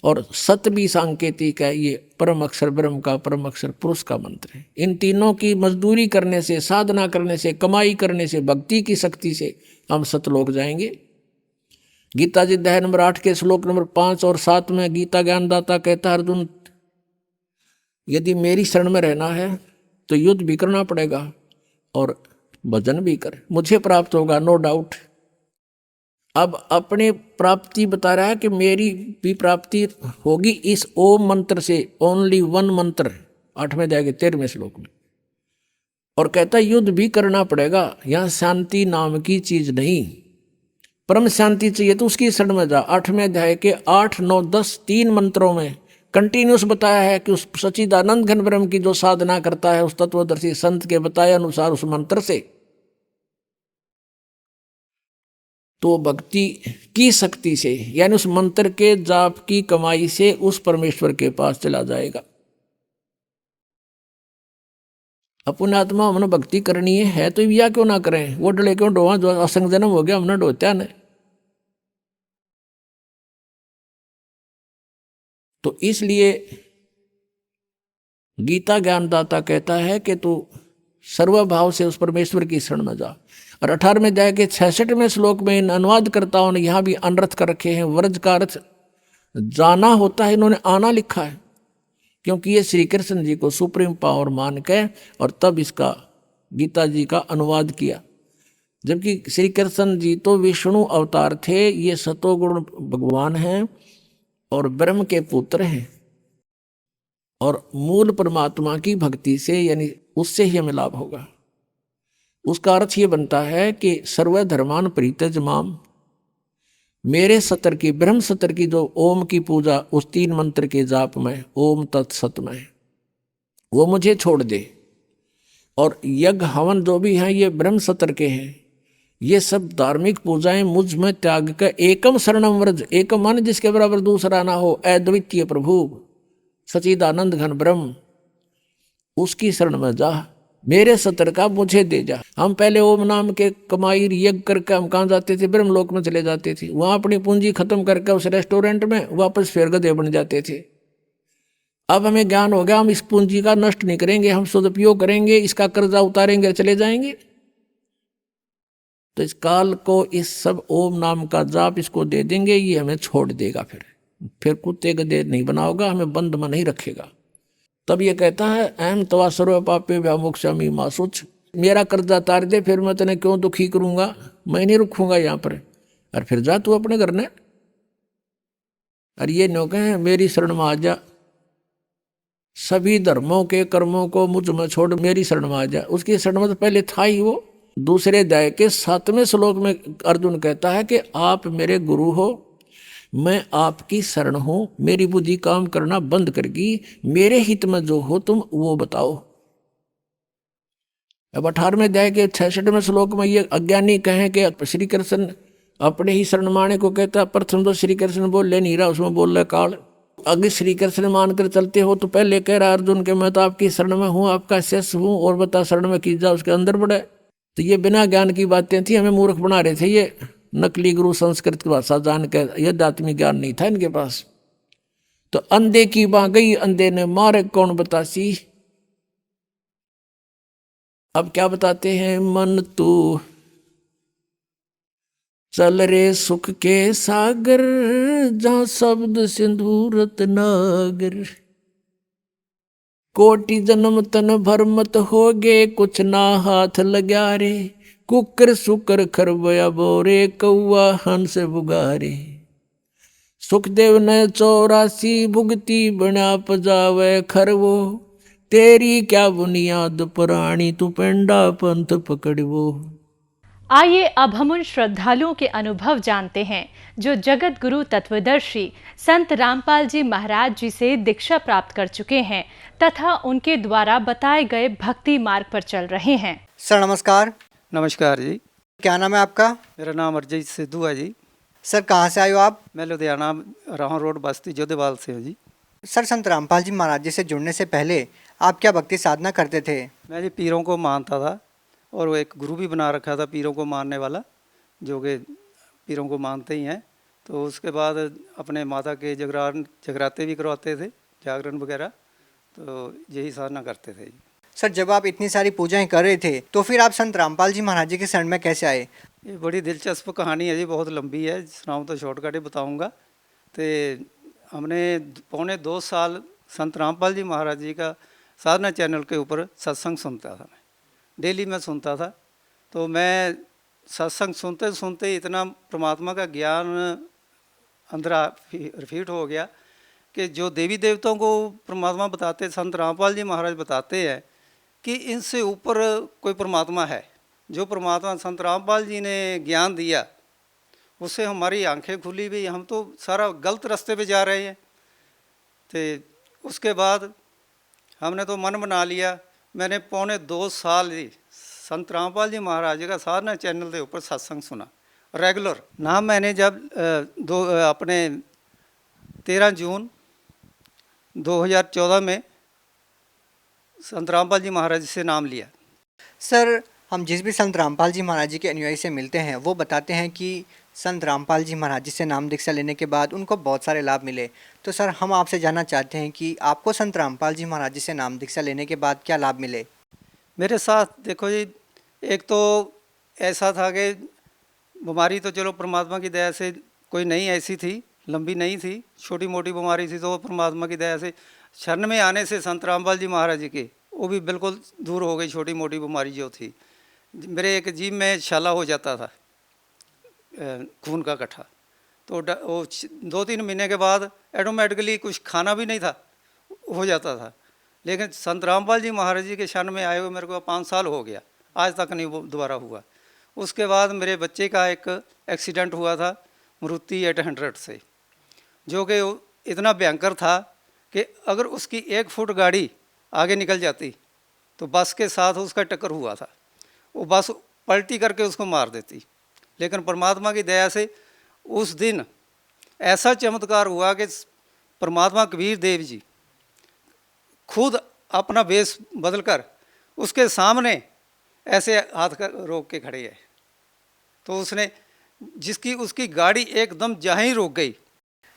और सत भी सांकेतिक है, ये परम अक्षर ब्रह्म का, परम अक्षर पुरुष का मंत्र है। इन तीनों की मजदूरी करने से, साधना करने से, कमाई करने से, भक्ति की शक्ति से हम सतलोक जाएंगे। गीता जी अध्याय नंबर 8 के श्लोक नंबर 5 और 7 में गीता ज्ञानदाता कहता अर्जुन यदि मेरी शरण में रहना है तो युद्ध भी करना पड़ेगा और भजन भी कर, मुझे प्राप्त होगा, नो डाउट। अब अपने प्राप्ति बता रहा है कि मेरी भी प्राप्ति होगी इस ओम मंत्र से, ओनली 1 मंत्र, 8वें अध्याय के 13वें श्लोक में। और कहता युद्ध भी करना पड़ेगा, यहाँ शांति नाम की चीज नहीं। परम शांति चाहिए तो उसकी शरण में जा। 8वें अध्याय के 8, 9, 10 3 मंत्रों में कंटिन्यूस बताया है कि उस सच्चिदानंद घन ब्रह्म की जो साधना करता है उस तत्वदर्शी संत के बताए अनुसार उस मंत्र से, तो भक्ति की शक्ति से यानी उस मंत्र के जाप की कमाई से उस परमेश्वर के पास चला जाएगा। अपने आत्मा हमने भक्ति करनी है तो या क्यों ना करें, वो डले क्यों डोवा, जो असंग जन्म हो गया हमने डोत्या ने। तो इसलिए गीता ज्ञानदाता कहता है कि तू सर्वभाव से उस परमेश्वर की शरण में जा। और 18वें अध्याय के 66वें श्लोक में इन अनुवादकर्ताओं ने यहाँ भी अनर्थ कर रखे हैं। व्रज का अर्थ जाना होता है, इन्होंने आना लिखा है, क्योंकि ये श्री कृष्ण जी को सुप्रीम पावर मान के और तब इसका गीता जी का अनुवाद किया। जबकि श्री कृष्ण जी तो विष्णु अवतार थे, ये सतोगुण भगवान हैं और ब्रह्म के पुत्र हैं। और मूल परमात्मा की भक्ति से, यानी उससे ही हमें लाभ होगा। उसका अर्थ ये बनता है कि सर्वधर्मान परित्यज माम, मेरे सतर की, ब्रह्म सतर की जो ओम की पूजा उस 3 मंत्र के जाप में, ओम तत्सत में, वो मुझे छोड़ दे। और यज्ञ हवन जो भी हैं ये ब्रह्म सतर के हैं। ये सब धार्मिक पूजाएं मुझ में त्याग कर एकम शरणम व्रज, एकम मान जिसके बराबर दूसरा ना हो, अद्वितीय प्रभु सचिदानंद घन ब्रह्म, उसकी शरण में जा, मेरे सतर का मुझे दे जा। हम पहले ओम नाम के कमाई यज्ञ करके हम कहाँ जाते थे? ब्रह्मलोक में चले जाते थे। वहां अपनी पूंजी खत्म करके उस रेस्टोरेंट में वापस फिर गधे बन जाते थे। अब हमें ज्ञान हो गया, हम इस पूंजी का नष्ट नहीं करेंगे, हम सदुपयोग करेंगे, इसका कर्जा उतारेंगे, चले जाएंगे। तो इस काल को इस सब ओम नाम का जाप इसको दे देंगे, ये हमें छोड़ देगा। फिर कुत्ते गधे नहीं बनाओगा, हमें बंद में नहीं रखेगा। तब ये कहता है अहम तवा सर्व पापे व्यामोक्षामि मा शुच, मेरा कर्जा तार दे, फिर मैं तेने क्यों दुखी करूंगा, मैं नहीं रुकूंगा यहाँ पर, और फिर जा तू अपने घर ने। और ये नो कहे मेरी शरण में आ जा, सभी धर्मों के कर्मों को मुझ में छोड़ मेरी शरण में आ जा। उसकी शरण में तो पहले था ही वो। दूसरे अध्याय के 7वें श्लोक में अर्जुन कहता है कि आप मेरे गुरु हो, मैं आपकी शरण हूं, मेरी बुद्धि काम करना बंद करगी, मेरे हित में जो हो तुम वो बताओ। अब 18वें अध्याय के 66वें श्लोक में ये अज्ञानी कहें कि श्री कृष्ण अपने ही शरण माने को कहता। प्रथम तो श्री कृष्ण बोल ले नहीं रहा, उसमें बोल रहा काल। अगर श्री कृष्ण मानकर चलते हो तो पहले कह रहा अर्जुन के मैं तो आपकी शरण में हूँ, आपका शिष्य हूँ, और बता शरण में की जा, उसके अंदर बढ़े। तो ये बिना ज्ञान की बातें थी, हमें मूर्ख बना रहे थे ये नकली गुरु, संस्कृत की भाषा जान के। यह आत्मिक ज्ञान नहीं था इनके पास। तो अंधे की बाँ गई, अंधे ने मारे कौन बतासी। अब क्या बताते हैं? मन तू चल रे सुख के सागर, जहां शब्द सिंधु रत्नागर, कोटि जन्म तन भर मत होगे, कुछ ना हाथ लग्या रे, कुकर सुकर खरबया बोरे, कौआ हंस बुगारे, सुखदेव ने 84 भुगती बना पजावे खरवो, तेरी क्या बुनियाद पुरानी, तू पेंडा पंथ पकड़वो।
आइए अब हम उन श्रद्धालुओं के अनुभव जानते हैं जो जगत गुरु तत्वदर्शी संत रामपाल जी महाराज जी से दीक्षा प्राप्त कर चुके हैं तथा उनके द्वारा बताए गए भक्ति मार्ग पर चल रहे हैं।
सर नमस्कार।
नमस्कार जी।
क्या नाम है आपका?
मेरा नाम अरजीत सिद्धू है जी।
सर कहाँ से आए हो आप?
मैं लुधियाना राहौं रोड बस्ती जोधेवाल से हूँ जी।
सर संत रामपाल जी महाराज जी से जुड़ने से पहले आप क्या भक्ति साधना करते थे?
मैं जी पीरों को मानता था और वो एक गुरु भी बना रखा था पीरों को मानने वाला, जो कि पीरों को मानते ही हैं। तो उसके बाद अपने माता के जगराते भी करवाते थे, जागरण वगैरह, तो यही साधना करते थे जी।
सर जब आप इतनी सारी पूजाएं कर रहे थे तो फिर आप संत रामपाल जी महाराज जी के शरण में कैसे आए?
ये बड़ी दिलचस्प कहानी है जी, बहुत लंबी है, सुनाऊँ तो शॉर्टकट ही बताऊँगा। तो हमने 2.25 साल संत रामपाल जी महाराज जी का साधना चैनल के ऊपर सत्संग सुनता था। मैं डेली में सुनता था। तो मैं सत्संग सुनते सुनते इतना परमात्मा का ज्ञान अंदर रिफीट हो गया कि जो देवी देवताओं को परमात्मा बताते, संत रामपाल जी महाराज बताते हैं कि इनसे ऊपर कोई परमात्मा है। जो परमात्मा संत रामपाल जी ने ज्ञान दिया उससे हमारी आंखें खुली भी, हम तो सारा गलत रास्ते पे जा रहे हैं। तो उसके बाद हमने तो मन बना लिया। मैंने 2.25 साल ही संत रामपाल जी महाराज जी का साधना चैनल के ऊपर सत्संग सुना रेगुलर। नाम मैंने जब अपने 13 जून 2014 में संत रामपाल जी महाराज जी से नाम लिया।
सर हम जिस भी संत रामपाल जी महाराज जी के अनुयायी से मिलते हैं वो बताते हैं कि संत रामपाल जी महाराज जी से नाम दीक्षा लेने के बाद उनको बहुत सारे लाभ मिले। तो सर हम आपसे जानना चाहते हैं कि आपको संत रामपाल जी महाराज जी से नाम दीक्षा लेने के बाद क्या लाभ मिले?
मेरे साथ देखो जी, एक तो ऐसा था कि बीमारी तो चलो परमात्मा की दया से कोई नहीं ऐसी थी, लंबी नहीं थी, छोटी मोटी बीमारी थी, तो परमात्मा की दया से शरण में आने से संत रामपाल जी महाराज जी के वो भी बिल्कुल दूर हो गई। छोटी मोटी बीमारी जो थी, मेरे एक जीभ में छाला हो जाता था खून का इकट्ठा, तो वो 2-3 महीने के बाद ऑटोमेटिकली कुछ खाना भी नहीं था, हो जाता था। लेकिन संत रामपाल जी महाराज जी के शन में आए हुए मेरे को 5 साल हो गया, आज तक नहीं वो दोबारा हुआ। उसके बाद मेरे बच्चे का एक एक्सीडेंट हुआ था मारुति 800 से, जो कि इतना भयंकर था कि अगर उसकी 1 फुट गाड़ी आगे निकल जाती तो बस के साथ उसका टक्कर हुआ था, वो बस पलटी करके उसको मार देती। लेकिन परमात्मा की दया से उस दिन ऐसा चमत्कार हुआ कि परमात्मा कबीर देव जी खुद अपना वेश बदलकर उसके सामने ऐसे हाथ कर रोक के खड़े है। तो उसने उसकी गाड़ी एकदम जहाँ ही रोक गई।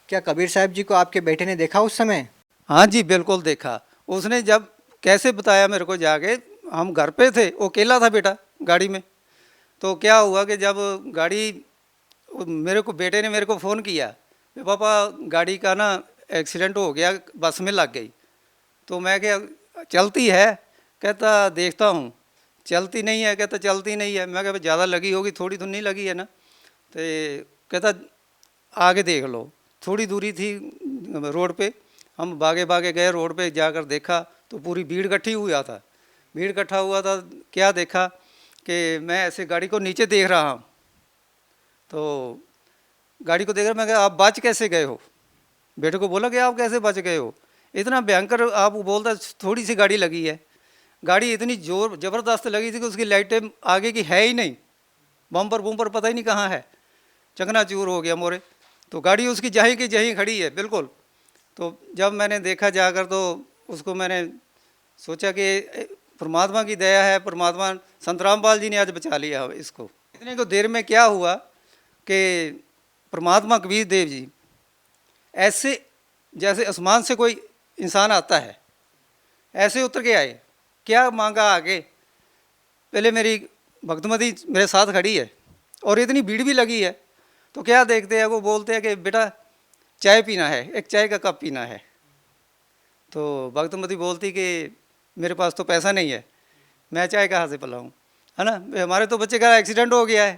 क्या कबीर साहब जी को आपके बेटे ने देखा उस समय?
हाँ जी, बिल्कुल देखा। उसने जब कैसे बताया मेरे को, जाके हम घर पे थे, वो अकेला था बेटा गाड़ी में। तो क्या हुआ कि जब गाड़ी बेटे ने मेरे को फ़ोन किया कि पापा गाड़ी का ना एक्सीडेंट हो गया, बस में लग गई। तो मैं क्या चलती है? कहता देखता हूँ। चलती नहीं है? कहता चलती नहीं है। मैं कहा ज़्यादा लगी होगी, थोड़ी तो नहीं लगी है ना? तो कहता आगे देख लो। थोड़ी दूरी थी रोड पे, हम भागे भागे गए रोड पे, जाकर देखा तो पूरी भीड़ इकट्ठी हुआ था। भीड़ इकट्ठा हुआ था, क्या देखा कि मैं ऐसे गाड़ी को नीचे देख रहा हूँ। तो गाड़ी को देख रहा, मैं कहा आप बच कैसे गए हो? बेटे को बोला कि आप कैसे बच गए हो? इतना भयंकर आप बोलता थोड़ी सी गाड़ी लगी है। गाड़ी इतनी जोर ज़बरदस्त लगी थी कि उसकी लाइटें आगे की है ही नहीं, बम्पर बूम्पर पता ही नहीं कहाँ है, चकनाचूर हो गया मोरे। तो गाड़ी उसकी जहीं की जहीं खड़ी है बिल्कुल। तो जब मैंने देखा जाकर तो उसको मैंने सोचा कि परमात्मा की दया है, परमात्मा संत रामपाल जी ने आज बचा लिया इसको। इतने को देर में क्या हुआ कि परमात्मा कबीर देव जी ऐसे जैसे आसमान से कोई इंसान आता है ऐसे उतर के आए। क्या मांगा आगे? पहले मेरी भक्तमती मेरे साथ खड़ी है और इतनी भीड़ भी लगी है। तो क्या देखते हैं, वो बोलते हैं कि बेटा चाय पीना है, एक चाय का कप पीना है। तो भक्तमती बोलती कि मेरे पास तो पैसा नहीं है, मैं चाय कहाँ से पिलाऊँ, है ना? हमारे तो बच्चे का एक्सीडेंट हो गया है।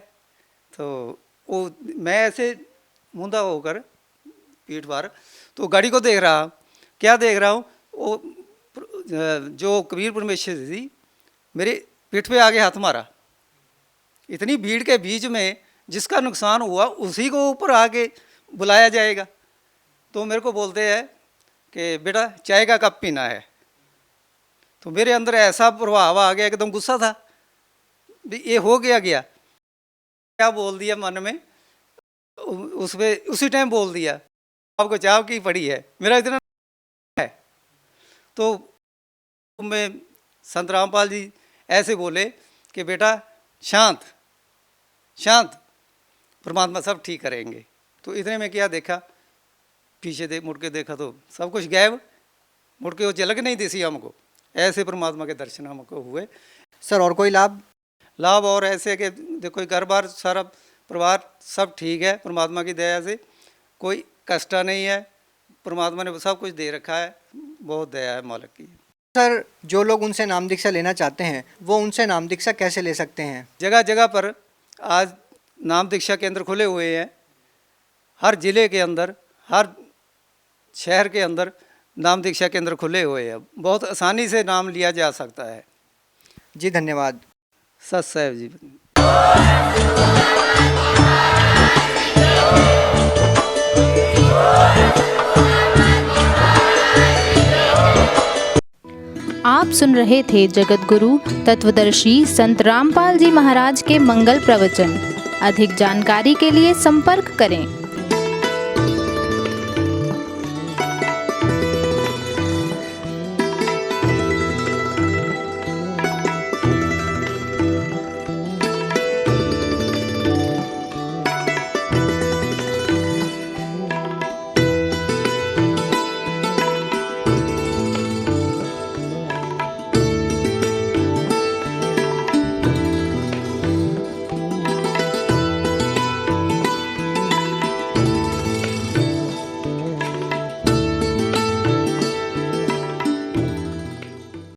तो वो मैं ऐसे मूंदा होकर पीठ पर तो गाड़ी को देख रहा, क्या देख रहा हूँ, वो जो कबीर परमेश्वर थी मेरी पीठ पे आगे हाथ मारा। इतनी भीड़ के बीच में जिसका नुकसान हुआ उसी को ऊपर आके बुलाया जाएगा। तो मेरे को बोलते हैं कि बेटा चाय का कप पीना है। तो मेरे अंदर ऐसा प्रभाव आ गया, एकदम गुस्सा था, ये हो गया क्या बोल दिया मन में, उस पर उसी टाइम बोल दिया आपको चाव की पड़ी है, मेरा इतना है। तो मैं संत रामपाल जी ऐसे बोले कि बेटा शांत शांत, परमात्मा सब ठीक करेंगे। तो इतने में क्या देखा, पीछे मुड़ के देखा तो सब कुछ गायब, मुड़ के वो झलक नहीं दिसी हमको। ऐसे परमात्मा के दर्शन हमको हुए।
सर और कोई लाभ?
लाभ और ऐसे कि देखो घर बार सारा परिवार सब ठीक है, परमात्मा की दया से कोई कष्ट नहीं है, परमात्मा ने सब कुछ दे रखा है, बहुत दया है मालिक की।
सर जो लोग उनसे नाम दीक्षा लेना चाहते हैं वो उनसे नाम दीक्षा कैसे ले सकते हैं?
जगह जगह पर आज नाम दीक्षा केंद्र खुले हुए हैं, हर ज़िले के अंदर, हर शहर के अंदर नाम दीक्षा केंद्र खुले हुए हैं, बहुत आसानी से नाम लिया जा सकता है।
जी धन्यवाद।
सत साहब जी।
आप सुन रहे थे जगत गुरु तत्वदर्शी संत रामपाल जी महाराज के मंगल प्रवचन। अधिक जानकारी के लिए संपर्क करें।